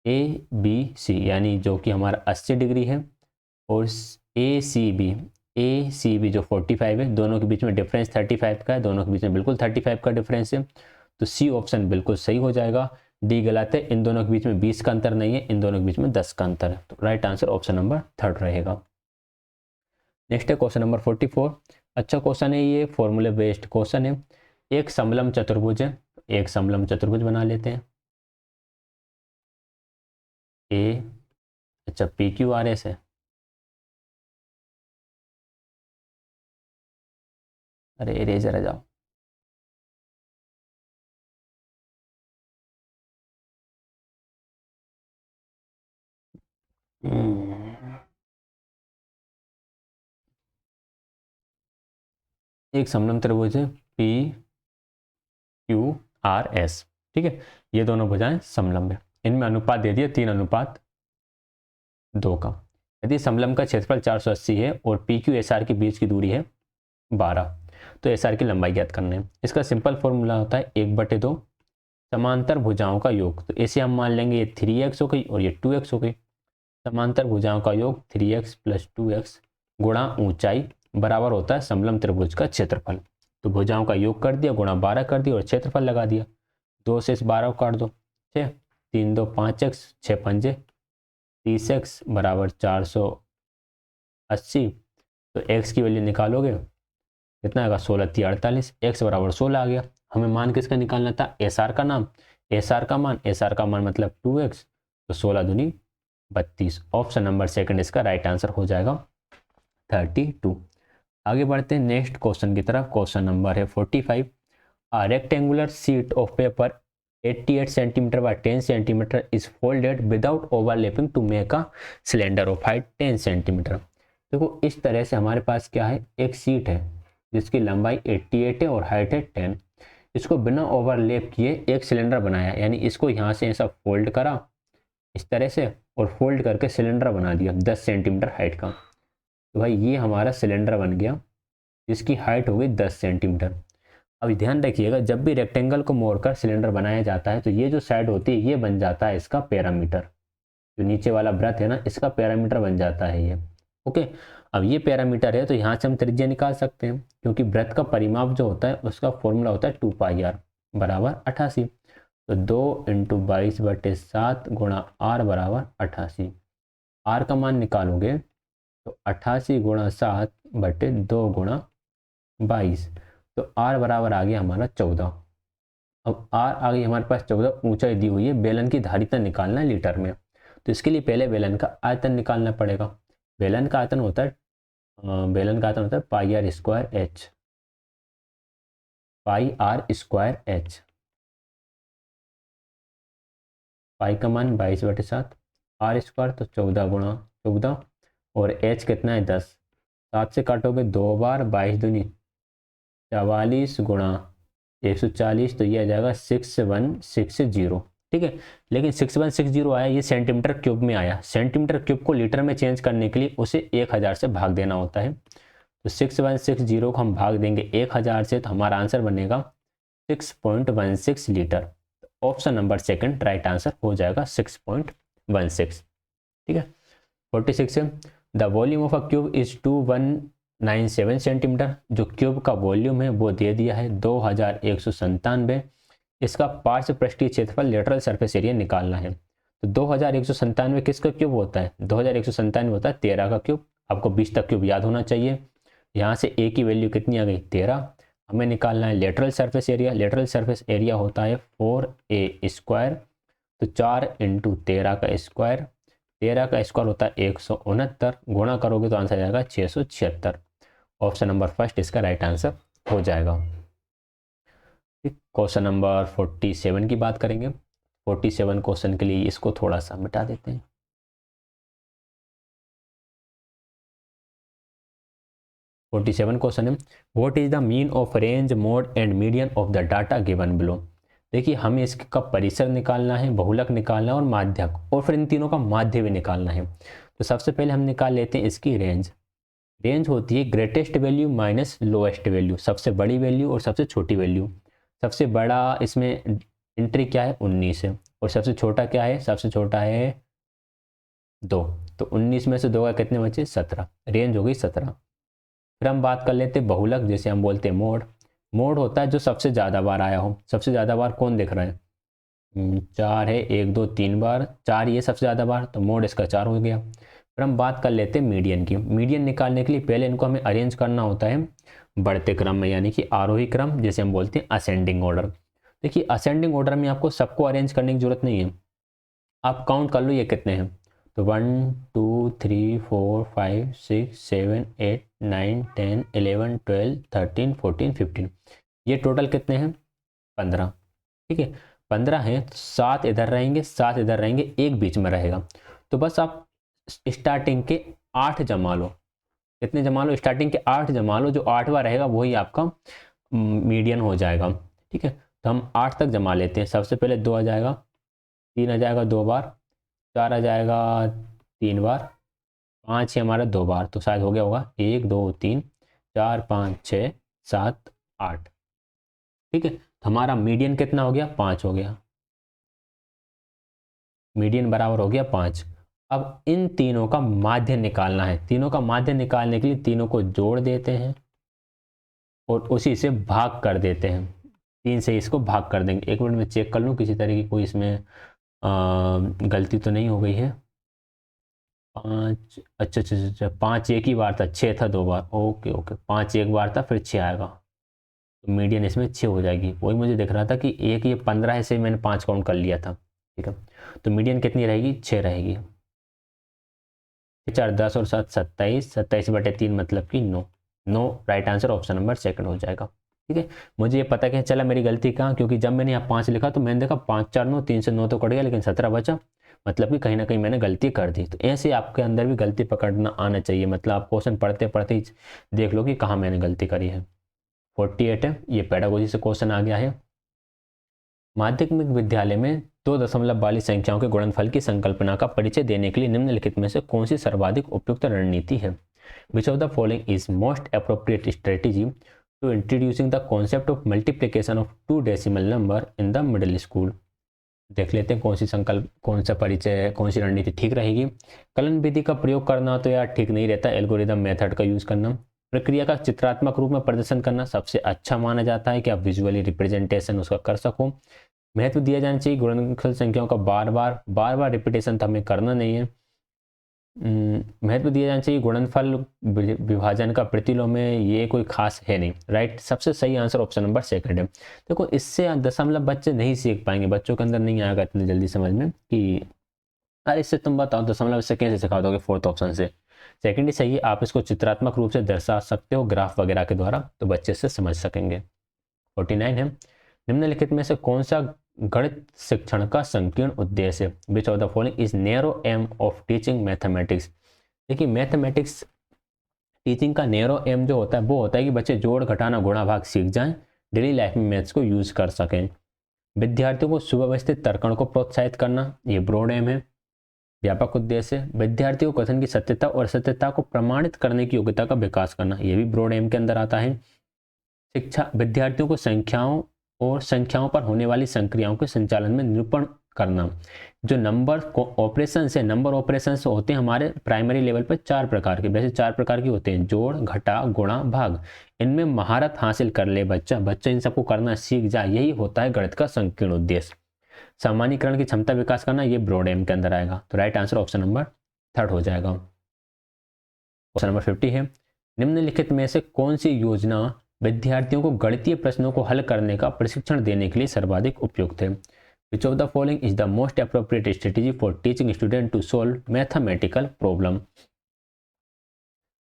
A B C यानी जो कि हमारा 80 डिग्री है, और ए सी बी जो 45 है, दोनों के बीच में डिफरेंस 35 का है, दोनों के बीच में बिल्कुल 35 का डिफरेंस है, तो सी ऑप्शन बिल्कुल सही हो जाएगा। डी गलत है, इन दोनों के बीच में 20 का अंतर नहीं है, इन दोनों के बीच में 10 का अंतर है, तो राइट आंसर ऑप्शन नंबर 3 रहेगा। नेक्स्ट है क्वेश्चन नंबर 44। अच्छा क्वेश्चन है, ये फॉर्मूले बेस्ड क्वेश्चन है। एक समलम चतुर्भुज है, एक समलम चतुर्भुज बना लेते हैं। ए, अच्छा पी क्यू आर एस है, अरे इरेजर आ जाओ। एक समलम त्रिभुज है पी क्यू आर एस। ठीक है, ये दोनों भुजाएं समलंब है, इनमें अनुपात दे दिया 3:2 का। यदि समलंब का क्षेत्रफल 480 है और पी क्यू एस आर के बीच की दूरी है 12, तो एस आर की लंबाई ज्ञात करना है। इसका सिंपल फॉर्मूला होता है 1/2 समांतर भुजाओं का योग। तो इसे हम मान लेंगे ये 3x हो गई और ये 2x हो गई। समांतर भुजाओं का योग 3x + 2x गुणा ऊंचाई बराबर होता है समलंब त्रिभुज का क्षेत्रफल। तो भुजाओं का योग कर दिया, गुणा 12 कर दिया और क्षेत्रफल लगा दिया। 2 से इस 12 को काट दो, 6 3 2 5x 6 5 30x बराबर 480। तो x की वैल्यू निकालोगे कितना आएगा 16 × 48, x बराबर 16 आ गया। हमें मान किसका निकालना था, एस आर का नाम, एस आर का मान, एस आर का मान मतलब 2x, तो 16 दूनी 32। ऑप्शन नंबर सेकंड इसका राइट आंसर हो जाएगा 32। आगे बढ़ते हैं नेक्स्ट क्वेश्चन की तरफ। क्वेश्चन नंबर है 45। A rectangular sheet of paper 88 centimetre by 10 centimetre is folded without overlapping to make a cylinder of height 10 centimetre. देखो इस तरह से हमारे पास क्या है, एक शीट है जिसकी लंबाई 88 है और हाइट है 10। इसको बिना ओवरलैप किए एक सिलेंडर बनाया, यानी इसको यहाँ से ऐसा फोल्ड करा इस तरह से और फोल्ड करके सिलेंडर बना दिया 10 सेंटीमीटर हाइट का। तो भाई ये हमारा सिलेंडर बन गया जिसकी हाइट हो गई 10 सेंटीमीटर। अब ध्यान रखिएगा, जब भी रेक्टेंगल को मोड़कर सिलेंडर बनाया जाता है तो ये जो साइड होती है ये बन जाता है इसका पैरामीटर। जो नीचे वाला वृत्त है ना, इसका पैरामीटर बन जाता है ये। ओके, अब ये पैरामीटर है तो यहाँ से हम त्रिज्या निकाल सकते हैं, क्योंकि वृत्त का परिमाप जो होता है उसका फॉर्मूला होता है 2πr बराबर 88। तो 2 × 22/7 गुणा r बराबर 88। r का मान निकालोगे तो 88 × 7/2 गुणा 22, तो r बराबर आ गया हमारा 14। अब r आ गई हमारे पास 14, ऊंचाई दी हुई है, बेलन की धारिता निकालना है लीटर में। तो इसके लिए पहले बेलन का आयतन निकालना पड़ेगा। बेलन का आयतन होता है πr²h, πr²h। पाई का मान 22/7, r² तो 14 × 14 और h कितना है 10। 7 से काटोगे 2 बार, 22 दूनी 44 गुणा 140, तो ये आ जाएगा 6160। ठीक है, लेकिन 6160 आया, ये सेंटीमीटर क्यूब में आया। सेंटीमीटर क्यूब को लीटर में चेंज करने के लिए उसे 1000 से भाग देना होता है। तो 6160 को हम भाग देंगे 1000 से, तो हमारा आंसर बनेगा 6.16 litre. Option number second right answer हो जाएगा 6.16। ठीक है, 46 है। The volume of a cube is 2197 centimetre. जो क्यूब का वॉल्यूम है वो दे दिया है 2197। इसका पार्श्व पृष्ठीय क्षेत्रफल लेटरल सरफेस एरिया निकालना है। तो 2197 किसका क्यूब होता है, 2197 होता है 13 का क्यूब। आपको 20 तक क्यूब याद होना चाहिए। यहाँ से ए की वैल्यू कितनी आ गई 13। हमें निकालना है lateral surface area. Lateral surface area होता है 4a²। तो 4 × 13 का स्क्वायर, 13 का स्क्वायर होता है 169, गुणा करोगे तो आंसर आ जाएगा 676। ऑप्शन नंबर फर्स्ट इसका राइट आंसर हो जाएगा। क्वेश्चन नंबर 47 की बात करेंगे। 47 क्वेश्चन के लिए इसको थोड़ा सा मिटा देते हैं। क्वेश्चन है, what is the mean of range, mode and median of the data given below. देखिए हमें इसका परिसर निकालना है, बहुलक निकालना है और माध्यक, और फिर इन तीनों का माध्य भी निकालना है। तो सबसे पहले हम निकाल लेते हैं इसकी रेंज। रेंज होती है greatest value minus lowest value, सबसे बड़ी वैल्यू और सबसे छोटी वैल्यू। सबसे बड़ा इसमें एंट्री क्या है 19 है, और सबसे छोटा क्या है, सबसे छोटा है 2। तो 19 में से 2 का कितने बचे 17, रेंज हो गई 17। फिर हम बात कर लेते हैं बहुलक, जैसे हम बोलते हैं मोड। मोड होता है जो सबसे ज़्यादा बार आया हो। सबसे ज़्यादा बार कौन दिख रहा है, 4 है, 1 2 3 बार, 4 ये सबसे ज़्यादा बार, तो मोड इसका 4 हो गया। फिर हम बात कर लेते हैं मीडियन की। मीडियन निकालने के लिए पहले इनको हमें अरेंज करना होता है बढ़ते क्रम में, यानी कि आरोही क्रम, जैसे हम बोलते हैं असेंडिंग ऑर्डर। देखिए असेंडिंग ऑर्डर में आपको सबको अरेंज करने की जरूरत नहीं है। आप काउंट कर लो ये कितने हैं, तो 1 2 3 4 5 6 7 8 9 10 11 12 13 14 15, ये टोटल कितने हैं 15। ठीक है, 15 हैं, तो 7 इधर रहेंगे, 7 इधर रहेंगे, एक बीच में रहेगा। तो बस आप स्टार्टिंग के 8 जमा लो। कितने जमा लो, स्टार्टिंग के 8 जमा लो, जो 8वां रहेगा वही आपका मीडियन हो जाएगा। ठीक है, तो हम 8 तक जमा लेते हैं। सबसे पहले 2 आ जाएगा, 3 आ जाएगा 2 बार, 4 आ जाएगा 3 बार, 5 ही हमारा 2 बार, तो शायद हो गया होगा 1 2 3 4 5 6 7 8। ठीक है, तो हमारा मीडियन कितना हो गया, 5 हो गया, मीडियन बराबर हो गया 5। अब इन तीनों का माध्य निकालना है, तीनों का माध्य निकालने के लिए तीनों को जोड़ देते हैं और उसी से भाग कर देते हैं, 3 से इसको भाग कर देंगे। एक मिनट में चेक कर लूँ किसी तरह की कोई इसमें गलती तो नहीं हो गई है। 5, अच्छा अच्छा अच्छा, 5 एक ही बार था, 6 था 2 बार, ओके ओके, 5 एक बार था फिर 6 आएगा, तो मीडियन इसमें 6 हो जाएगी। वही मुझे दिख रहा था कि एक ये 15 है, से मैंने 5 काउंट कर लिया था। ठीक है, तो मीडियन कितनी रहेगी, 6 रहेगी। 4 10 और 7 27, 27/3 मतलब कि 9। 9 right answer option number second हो जाएगा। ठीक है, मुझे ये पता कि चला मेरी गलती कहाँ, क्योंकि जब मैंने यहाँ 5 लिखा तो मैंने देखा 5 4 9, 3 से 9 तो कट गया लेकिन 17 बचा, मतलब कि कहीं ना कहीं मैंने गलती कर दी। तो ऐसे आपके अंदर भी गलती पकड़ना आना चाहिए, मतलब आप क्वेश्चन पढ़ते पढ़ते ही देख लो कि कहाँ मैंने गलती करी है। 48 है, ये पेडागोजी से क्वेश्चन आ गया है। माध्यमिक विद्यालय में 2 दशमलव वाली संख्याओं के गुणनफल की संकल्पना का परिचय देने के लिए निम्नलिखित में से कौन सी सर्वाधिक उपयुक्त रणनीति है? Which of the following is most appropriate strategy to introducing the concept of multiplication of 2 decimal number in the middle school? देख लेते हैं कौन सी संकल्प, कौन सा परिचय, कौन सी रणनीति ठीक रहेगी। कलन विधि का प्रयोग करना तो यार ठीक नहीं रहता, एल्गोरिदम मेथड का यूज करना। प्रक्रिया का चित्रात्मक रूप में प्रदर्शन करना सबसे अच्छा माना जाता है कि आप विजुअली रिप्रेजेंटेशन उसका कर सको। महत्व दिया जाना चाहिए, गुणनफल संख्याओं का बार बार रिपीटेशन तो हमें करना नहीं है। महत्व दिया जाना चाहिए, गुणनफल विभाजन का प्रतिलोम में ये कोई खास है नहीं। राइट, सबसे सही आंसर ऑप्शन नंबर सेकंड है। देखो इससे दशमलव बच्चे नहीं सीख पाएंगे, बच्चों के अंदर नहीं आएगा इतनी जल्दी समझ में कि अरे इससे तुम बताओ दशमलव से कैसे सिखा दोगे, फोर्थ ऑप्शन से। सेकंड ही सही है, आप इसको चित्रात्मक रूप से दर्शा सकते हो ग्राफ वगैरह के द्वारा, तो बच्चे से समझ सकेंगे। 49 है, निम्नलिखित में से कौन सा गणित शिक्षण का संकीर्ण उद्देश्य है? Which of the following is narrow aim of teaching mathematics? देखिए मैथमेटिक्स टीचिंग का नैरो एम जो होता है वो होता है कि बच्चे जोड़ घटाना गुणा भाग सीख जाएं, डेली लाइफ में मैथ्स को यूज कर सकें। विद्यार्थियों को सुव्यवस्थित तर्कण को प्रोत्साहित करना, ये ब्रॉड एम है। व्यापक उद्देश्य विद्यार्थियों को कथन की सत्यता और असत्यता को प्रमाणित करने की योग्यता का विकास करना, ये भी ब्रॉड एम के अंदर आता है। शिक्षा विद्यार्थियों को संख्याओं और संख्याओं पर होने वाली संक्रियाओं के संचालन में निरूपण करना। जो नंबर ऑपरेशन से, नंबर ऑपरेशन होते हैं हमारे प्राइमरी लेवल पर 4 प्रकार के, वैसे 4 प्रकार के होते हैं, जोड़ घटा गुणा भाग। इनमें महारत हासिल कर ले बच्चा इन सबको करना सीख जाए, यही होता है गणित का संकीर्ण उद्देश्य। सामान्यीकरण की क्षमता विकास करना, ये ब्रॉड एम के अंदर आएगा, तो right answer option number third हो जाएगा। क्वेश्चन नंबर 50 है, निम्नलिखित में से कौन सी योजना विद्यार्थियों को गणितीय प्रश्नों को हल करने का प्रशिक्षण देने के लिए सर्वाधिक उपयुक्त है? Which of the following is the most appropriate strategy for teaching student to solve mathematical problem?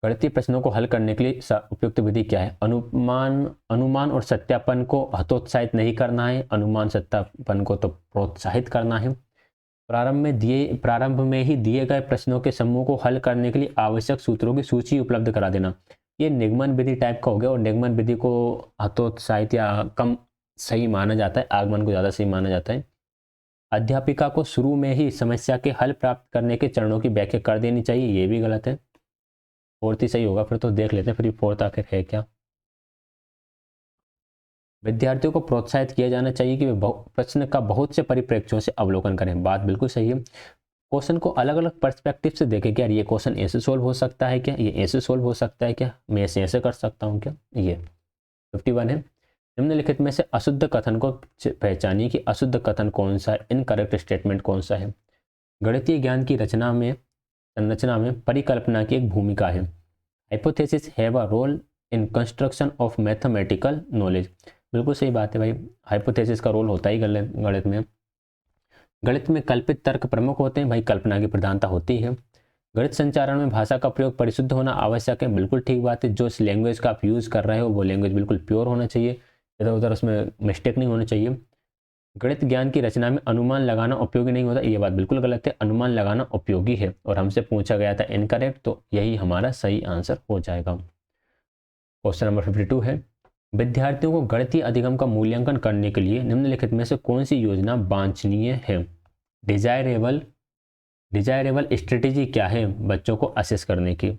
गणितीय प्रश्नों को हल करने के लिए उपयुक्त विधि क्या है? अनुमान और सत्यापन को हतोत्साहित नहीं करना है, अनुमान सत्यापन को तो प्रोत्साहित करना है। प्रारंभ में ही दिए गए प्रश्नों के समूह को हल करने के लिए आवश्यक सूत्रों की सूची उपलब्ध करा देना, ये निगमन विधि टाइप का हो गया, और निगमन विधि को हतोत्साहित या कम सही माना जाता है, आगमन को ज़्यादा सही माना जाता है। अध्यापिका को शुरू में ही समस्या के हल प्राप्त करने के चरणों की व्याख्या कर देनी चाहिए, ये भी गलत है। फोर्थ ही सही होगा फिर, तो देख लेते हैं फिर फोर्थ आखिर है क्या। विद्यार्थियों को प्रोत्साहित किया जाना चाहिए कि वे प्रश्न का बहुत से परिप्रेक्ष्यों से अवलोकन करें, बात बिल्कुल सही है। क्वेश्चन को अलग अलग पर्सपेक्टिव से देखें, क्या यार ये क्वेश्चन ऐसे सोल्व हो सकता है क्या, ये ऐसे सोल्व हो सकता है क्या, मैं ऐसे कर सकता हूँ क्या। ये 51 है, निम्नलिखित में से अशुद्ध कथन को पहचानिए कि अशुद्ध कथन कौन सा है, इनकरेक्ट स्टेटमेंट कौन सा है। गणितीय ज्ञान की संरचना में परिकल्पना की एक भूमिका है। Hypothesis have a role in construction of mathematical knowledge, बिल्कुल सही बात है भाई, हाइपोथेसिस का रोल होता ही गणित में। गणित में कल्पित तर्क प्रमुख होते हैं, भाई कल्पना की प्रधानता होती है। गणित संचारण में भाषा का प्रयोग परिशुद्ध होना आवश्यक है, बिल्कुल ठीक बात है। जो लैंग्वेज का आप यूज़ कर रहे हो वो लैंग्वेज बिल्कुल प्योर होना चाहिए, इधर उधर उसमें मिस्टेक नहीं होना चाहिए। गणित ज्ञान की रचना में अनुमान लगाना उपयोगी नहीं होता, ये बात बिल्कुल गलत है, अनुमान लगाना उपयोगी है, और हमसे पूछा गया था इनकरेक्ट, तो यही हमारा सही आंसर हो जाएगा। क्वेश्चन नंबर 52 है, विद्यार्थियों को गणितीय अधिगम का मूल्यांकन करने के लिए निम्नलिखित में से कौन सी योजना वांछनीय है? डिजायरेबल स्ट्रेटेजी क्या है बच्चों को असेस करने की?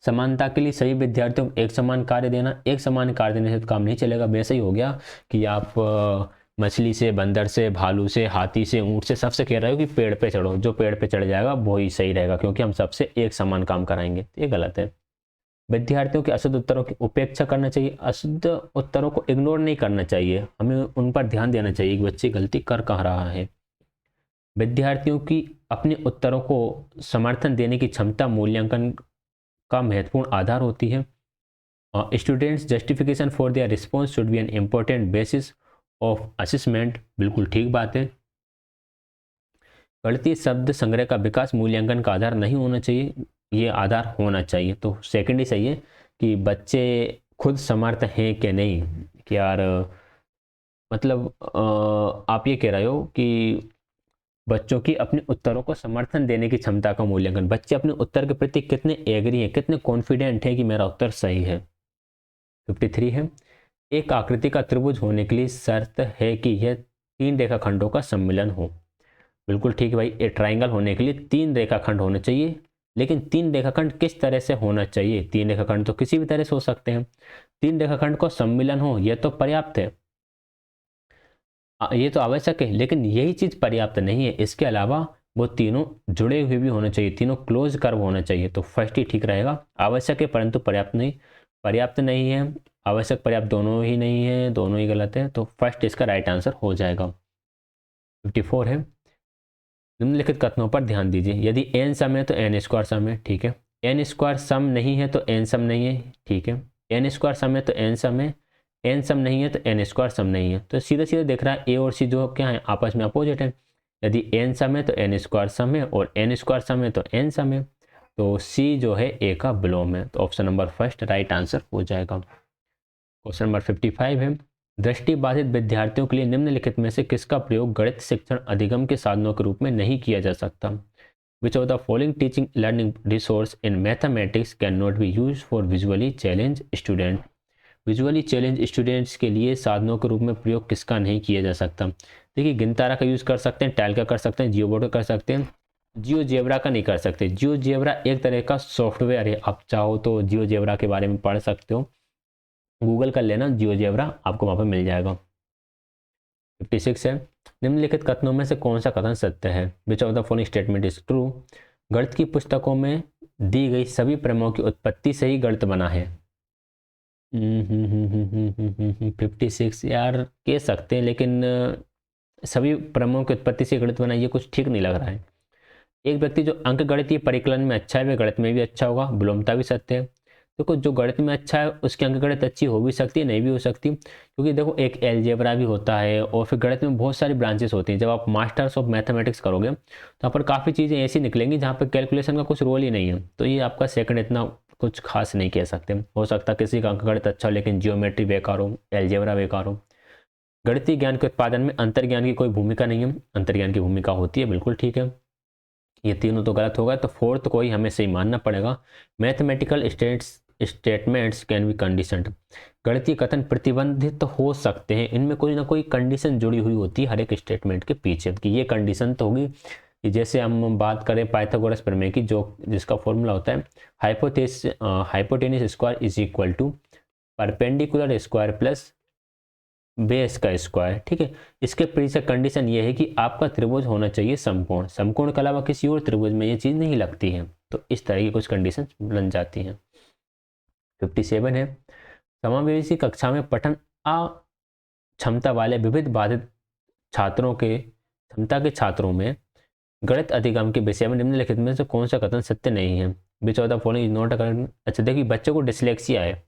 समानता के लिए सभी विद्यार्थियों को एक समान कार्य देना, एक समान कार्य देने से तो काम नहीं चलेगा। वैसे ही हो गया कि आप मछली से, बंदर से, भालू से, हाथी से, ऊंट से सबसे कह रहे हो कि पेड़ पे चढ़ो, जो पेड़ पे चढ़ जाएगा वो ही सही रहेगा क्योंकि हम सबसे एक समान काम कराएंगे। ये गलत है। विद्यार्थियों के अशुद्ध उत्तरों की उपेक्षा करना चाहिए, अशुद्ध उत्तरों को इग्नोर नहीं करना चाहिए, हमें उन पर ध्यान देना चाहिए कि बच्चे गलती कर कहाँ रहा है। विद्यार्थियों की अपने उत्तरों को समर्थन देने की क्षमता मूल्यांकन का महत्वपूर्ण आधार होती है। Students justification for their response should be an important basis of assessment, बिल्कुल ठीक बात है। गणितीय शब्द संग्रह का विकास मूल्यांकन का आधार नहीं होना चाहिए, ये आधार होना चाहिए। तो सेकंड ही सही है कि बच्चे खुद समर्थ हैं कि नहीं, कि यार मतलब आप ये कह रहे हो कि बच्चों की अपने उत्तरों को समर्थन देने की क्षमता का मूल्यांकन, बच्चे अपने उत्तर के प्रति कितने एग्री हैं, कितने कॉन्फिडेंट हैं कि मेरा उत्तर सही है। 53 है, एक आकृति का त्रिभुज होने के लिए शर्त है कि यह 3 रेखाखंडों का सम्मिलन हो। बिल्कुल ठीक है भाई, एक ट्राइंगल होने के लिए 3 रेखाखंड होने चाहिए, लेकिन 3 रेखाखंड किस तरह से होना चाहिए? 3 रेखाखंड तो किसी भी तरह से हो सकते हैं, 3 रेखाखंड को सम्मिलन हो यह तो पर्याप्त है, ये तो आवश्यक है, लेकिन यही चीज पर्याप्त नहीं है। इसके अलावा वो तीनों जुड़े हुए भी होने चाहिए, तीनों क्लोज कर्व होना चाहिए। तो फर्स्ट ही ठीक रहेगा, आवश्यक है परंतु पर्याप्त नहीं, पर्याप्त नहीं है, आवश्यक पर्याप्त दोनों ही नहीं है, दोनों ही गलत है। तो फर्स्ट इसका राइट आंसर हो जाएगा। 54 है, निम्नलिखित कथनों पर ध्यान दीजिए। यदि n सम है तो n स्क्वायर सम है, ठीक है। n स्क्वायर सम नहीं है तो n सम नहीं है, ठीक है। n स्क्वायर सम है तो n सम है, n सम नहीं है तो n स्क्वायर सम नहीं है। तो सीधा सीधा देख रहा है ए और सी जो क्या है आपस में अपोजिट है। यदि n सम है तो n स्क्वायर सम है, और n स्क्वायर सम है तो n सम है। तो सी जो है ए का बिलोम है। तो option number first right answer हो जाएगा। क्वेश्चन नंबर 55 है, दृष्टिबाधित विद्यार्थियों के लिए निम्नलिखित में से किसका प्रयोग गणित शिक्षण अधिगम के साधनों के रूप में नहीं किया जा सकता? Which of the following teaching learning resource in mathematics cannot be used for visually challenged student? Visually challenge students के लिए साधनों के रूप में प्रयोग किसका नहीं किया जा सकता? देखिए, गिनतारा का यूज़ कर सकते हैं, टाइल का कर सकते हैं, जियोबोर्ड का कर सकते हैं, जियोजेब्रा का नहीं कर सकते। जियोजेब्रा एक तरह का सॉफ्टवेयर है, आप चाहो तो जियोजेब्रा के बारे में पढ़ सकते हो, गूगल कर लेना जियोजेब्रा, आपको वहाँ पर मिल जाएगा। 56 है, निम्नलिखित कथनों में से कौन सा कथन सत्य है? Which of the following statement is true? गणित की पुस्तकों में दी गई सभी प्रमेयों की उत्पत्ति से ही गणित बना है। 56 यार कह सकते हैं, लेकिन सभी प्रमेयों की उत्पत्ति से गणित बना, ये कुछ ठीक नहीं लग रहा है। एक व्यक्ति जो अंक गणितीय परिकलन में अच्छा है वह गणित में भी अच्छा होगा, विलोमता भी सत्य है। देखो, जो गणित में अच्छा है उसकी अंक गणित अच्छी हो भी सकती है, नहीं भी हो सकती, क्योंकि देखो एक एलजेब्रा भी होता है और फिर गणित में बहुत सारी ब्रांचेस होती हैं। जब आप मास्टर्स ऑफ मैथमेटिक्स करोगे तो यहाँ पर काफ़ी चीज़ें ऐसी निकलेंगी जहाँ पर कैलकुलेशन का कुछ रोल ही नहीं है। तो ये आपका सेकंड इतना कुछ खास नहीं कह सकते। हो सकता है किसी का अंक गणित अच्छा हो लेकिन जियोमेट्री बेकार हो, एलजेब्रा बेकार हो। गणितीय ज्ञान के उत्पादन में अंतर्ज्ञान की कोई भूमिका नहीं है, अंतर्ज्ञान की भूमिका होती है, बिल्कुल ठीक है। ये तीनों तो गलत होगा, तो फोर्थ को ही हमें सही मानना पड़ेगा। Mathematical statements can be conditioned, गणितीय कथन प्रतिबंधित तो हो सकते हैं, इनमें कोई ना कोई कंडीशन जुड़ी हुई होती है हर एक स्टेटमेंट के पीछे, कि ये कंडीशन तो होगी कि जैसे हम बात करें पाइथागोरस प्रमेय की, जो जिसका फॉर्मूला होता है hypotenuse square is equal to perpendicular square plus base का स्क्वायर, ठीक है। इसके पीछे कंडीशन ये है कि आपका त्रिभुज होना चाहिए समकोण, समकोण के अलावा किसी और त्रिभुज में ये चीज़ नहीं लगती है। तो इस तरह की कुछ कंडीशन बन जाती हैं। 57 है, समावेशी कक्षा में पठन अक्षमता वाले विविध बाधित छात्रों के क्षमता के छात्रों में गणित अधिगम के विषय में निम्नलिखित में से कौन सा कथन सत्य नहीं है? Which of the following is not a, अच्छा देखिए, बच्चे को डिसलेक्सिया है,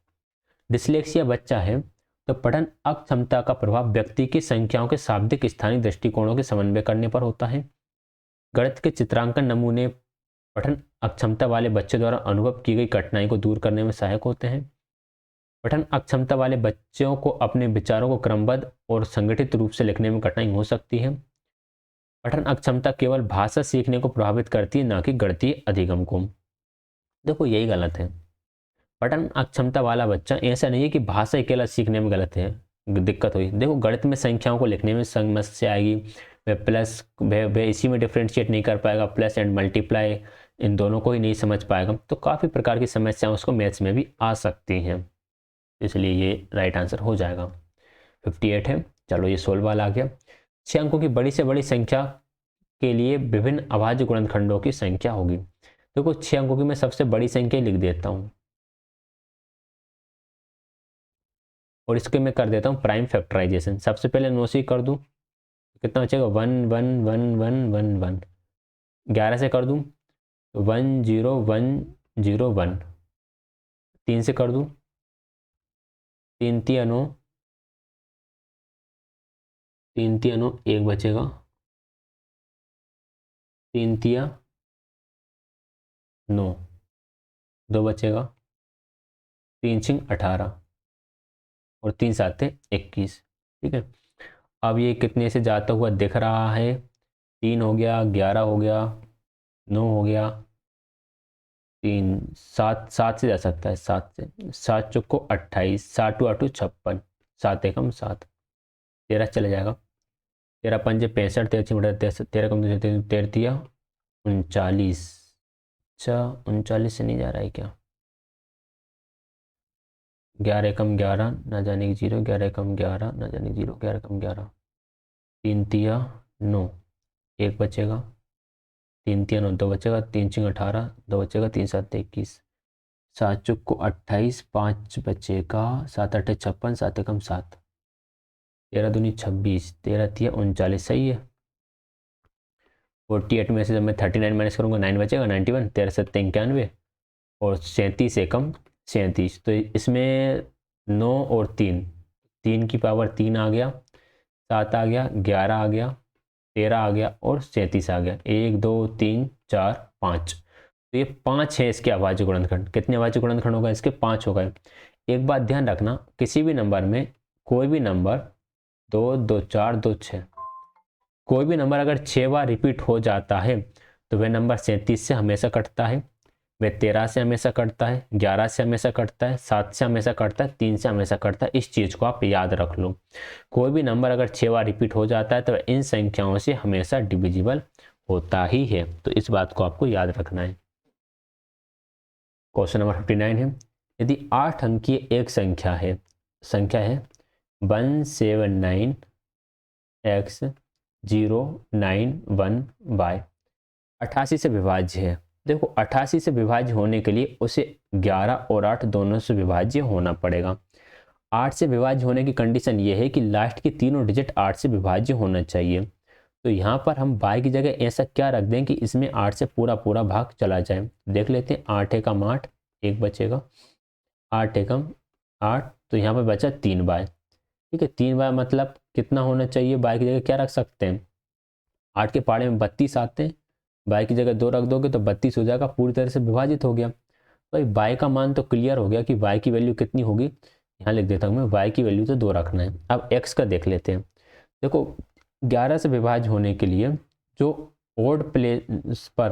डिसलेक्सिया बच्चा है तो पठन अक्षमता का प्रभाव व्यक्ति की संख्याओं के शाब्दिक स्थानिक दृष्टिकोणों के समन्वय करने पर होता है। गणित के चित्रांकन नमूने पठन अक्षमता वाले बच्चे द्वारा अनुभव की गई कठिनाई को दूर करने में सहायक होते हैं। पठन अक्षमता वाले बच्चों को अपने विचारों को क्रमबद्ध और संगठित रूप से लिखने में कठिनाई हो सकती है। पठन अक्षमता केवल भाषा सीखने को प्रभावित करती है, ना कि गणितीय अधिगम को। देखो, यही गलत है। पठन अक्षमता वाला बच्चा ऐसा नहीं है कि भाषा अकेला सीखने में गलत है, दिक्कत हुई। देखो, गणित में संख्याओं को लिखने में समस्या आएगी, वह प्लस वह इसी में डिफ्रेंशिएट नहीं कर पाएगा, प्लस एंड मल्टीप्लाई इन दोनों को ही नहीं समझ पाएगा तो काफ़ी प्रकार की समस्याएं उसको मैथ्स में भी आ सकती हैं, इसलिए ये राइट आंसर हो जाएगा। 58 है। चलो ये 16 वाला आ गया। 6 अंकों की बड़ी से बड़ी संख्या के लिए विभिन्न अभाज्य गुणनखंडों की संख्या होगी। देखो 6 अंकों की मैं सबसे बड़ी संख्या लिख देता हूँ और इसके मैं कर देता हूँ प्राइम फैक्टराइजेशन। सबसे पहले 9 से कर दूँ, कितना बचेगा 1 1 1 1 1 1। 11 से कर दूँ 1 0 1 0 1। 3 से कर दूँ 3 3 9, 3 3 9, 1 बचेगा 3 3 9, 2 बचेगा 3 6 18 और 3 7 21। ठीक है, अब ये कितने से जाता हुआ दिख रहा है, 3 हो गया, 11 हो गया, 9 हो गया, 3 7 7 से जा सकता है, 7 से 7 चौको 28, 7 2 8 56, 7 एकम 7, 13 चले जाएगा, 13 पंजे 65, 13 13 कम 13 दिया 39। अच्छा 39 से नहीं जा रहा है क्या, 11 एकम 11 ना जाने की 0, 11 एकम 11 ना जाने की 0, 11 एकम 11, 3 तिया 9, 1 बचेगा, 3 तिया 9, 2 बचेगा, 3 6 18, 2 बचेगा, 3 7 21, 7 चुक को 28, 5 बचेगा, 7 8 56, 7 एकम 7, 13 दूनी 26, 13 तिया 39। सही है। 48 में से जब मैं 39 माइनस करूँगा 9 बचेगा, 91, 13 7 91 और 37 एकम 37। तो इसमें 9 और 3, 3 की पावर 3 आ गया, 7 आ गया, 11 आ गया, 13 आ गया और 37 आ गया। 1 2 3 4 5, तो ये 5 है इसके अभाज्य गुणनखंड। कितने अभाज्य गुणनखंड होगा इसके, 5 हो गए। एक बात ध्यान रखना, किसी भी नंबर में कोई भी नंबर 2 2 4 2 6, कोई भी नंबर अगर 6 बार रिपीट हो जाता है तो वह नंबर 37 से हमेशा कटता है, वह 13 से हमेशा कटता है, 11 से हमेशा कटता है, 7 से हमेशा कटता है, 3 से हमेशा कटता है। इस चीज़ को आप याद रख लो। कोई भी नंबर अगर 6 बार रिपीट हो जाता है तो इन संख्याओं से हमेशा डिविजिबल होता ही है, तो इस बात को आपको याद रखना है। क्वेश्चन नंबर 59 है। यदि 8 अंकीय एक संख्या है 179 x 091 y 88 से विभाज्य है। देखो 88 से विभाज्य होने के लिए उसे 11 और 8 दोनों से विभाज्य होना पड़ेगा। 8 से विभाज्य होने की कंडीशन ये है कि लास्ट के तीनों डिजिट 8 से विभाज्य होना चाहिए। तो यहाँ पर हम y की जगह ऐसा क्या रख दें कि इसमें 8 से पूरा पूरा भाग चला जाए। देख लेते हैं, 8 एकम 8, 1 बचेगा, 8 एकम 8, तो यहाँ पर बचा 3y। ठीक है, 3y मतलब कितना होना चाहिए, y की जगह क्या रख सकते हैं, 8 के पाड़े में 32 आते हैं, y की जगह 2 रख दोगे तो 32 हो जाएगा, पूरी तरह से विभाजित हो गया। भाई y का मान तो क्लियर हो गया कि y की वैल्यू कितनी होगी, यहाँ लिख देता हूँ मैं, y की वैल्यू तो 2 रखना है। अब x का देख लेते हैं। देखो 11 से विभाज्य होने के लिए जो ओड प्लेस पर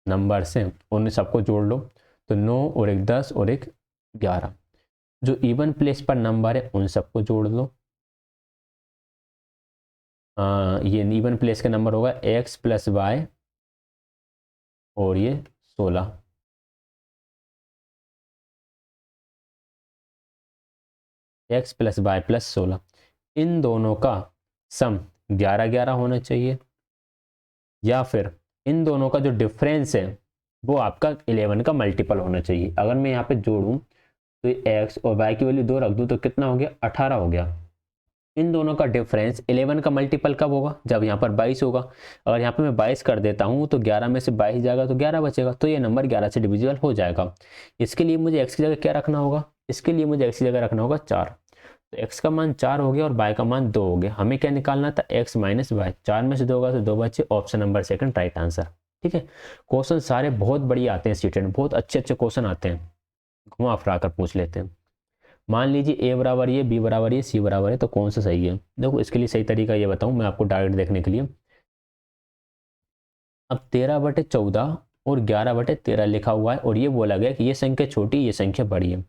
नंबर्स हैं उन सबको जोड़ लो, तो 9 और 1 10 और 1 11। जो इवन प्लेस पर नंबर है उन सबको जोड़ लो। ये इवन प्लेस का नंबर होगा x प्लस वाई और ये 16। x प्लस वाई प्लस 16, इन दोनों का सम 11 11 होना चाहिए, या फिर इन दोनों का जो डिफरेंस है वो आपका 11 का मल्टीपल होना चाहिए। अगर मैं यहाँ पे जोड़ूं तो x और y की वैल्यू 2 रख दूं तो कितना हो गया, 18 हो गया। इन दोनों का डिफरेंस 11 का मल्टीपल कब होगा, जब यहाँ पर 22 होगा। अगर यहाँ पे मैं 22 कर देता हूँ तो 11 में से 22 जाएगा तो 11 बचेगा, तो ये नंबर 11 से डिविजिबल हो जाएगा। इसके लिए मुझे x की जगह क्या रखना होगा, इसके लिए मुझे x की जगह रखना होगा 4। तो x का मान 4 हो गया और y का मान 2 हो गया। हमें क्या निकालना था, x माइनस वाई। 4 में से 2 होगा तो 2 बचे, option number second right answer. ठीक है, क्वेश्चन सारे बहुत बढ़िया आते हैं स्टूडेंट, बहुत अच्छे अच्छे क्वेश्चन आते हैं, घुमा फिरा कर पूछ लेते हैं। मान लीजिए a बराबर ये, b बराबर ये, c बराबर है, तो कौन सा सही है। देखो इसके लिए सही तरीका ये बताऊं मैं आपको डायरेक्ट देखने के लिए। अब 13/14 और 11/13 लिखा हुआ है और ये बोला गया कि ये संख्या छोटी, ये संख्या बड़ी है।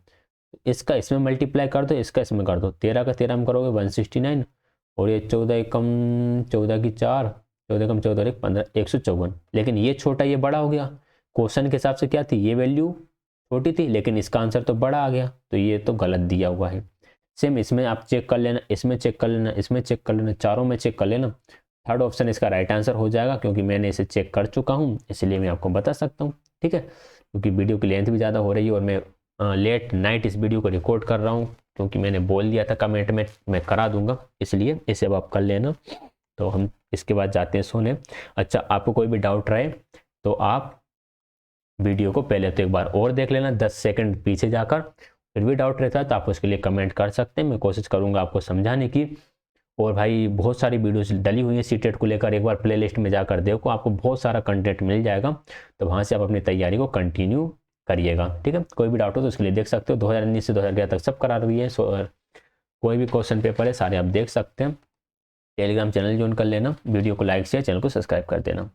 इसका इसमें मल्टीप्लाई कर दो, इसका इसमें कर दो। 13 का 13 में करोगे 169 और ये 14 एकम 14 की 4, 14 एकम 14 और 1 15, 154। लेकिन ये छोटा ये बड़ा हो गया, क्वेश्चन के हिसाब से क्या थी, ये वैल्यू छोटी थी लेकिन इसका आंसर तो बड़ा आ गया, तो ये तो गलत दिया हुआ है। सेम इसमें आप चेक कर लेना, इसमें चेक कर लेना, इसमें चेक कर लेना, चारों में चेक कर लेना। थर्ड ऑप्शन इसका राइट आंसर हो जाएगा, क्योंकि मैंने इसे चेक कर चुका हूँ इसलिए मैं आपको बता सकता हूँ। ठीक है, क्योंकि वीडियो की लेंथ भी ज़्यादा हो रही है और मैं लेट नाइट इस वीडियो को रिकॉर्ड कर रहा हूँ, क्योंकि मैंने बोल दिया था कमेंट में मैं करा दूंगा, इसलिए इसे अब आप कर लेना। तो हम इसके बाद जाते हैं सोने। अच्छा, आपको कोई भी डाउट रहे तो आप वीडियो को पहले तो एक बार और देख लेना 10 सेकंड पीछे जाकर, फिर भी डाउट रहता है तो आप उसके लिए कमेंट कर सकते हैं, मैं कोशिश करूंगा आपको समझाने की। और भाई बहुत सारी वीडियोस डली हुई हैं सीटेट को लेकर, एक बार प्लेलिस्ट में जाकर देखो, आपको बहुत सारा कंटेंट मिल जाएगा, तो वहाँ से आप अपनी तैयारी को कंटिन्यू करिएगा। ठीक है, कोई भी डाउट हो तो उसके लिए देख सकते हो, 2019 से 2011 तक सब करा रही है। कोई भी क्वेश्चन पेपर है सारे आप देख सकते हैं। टेलीग्राम चैनल ज्वाइन कर लेना, वीडियो को लाइक शेयर, चैनल को सब्सक्राइब कर देना।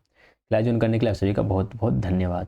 लाइक ज्वाइन करने के लिए आप सभी का बहुत बहुत धन्यवाद।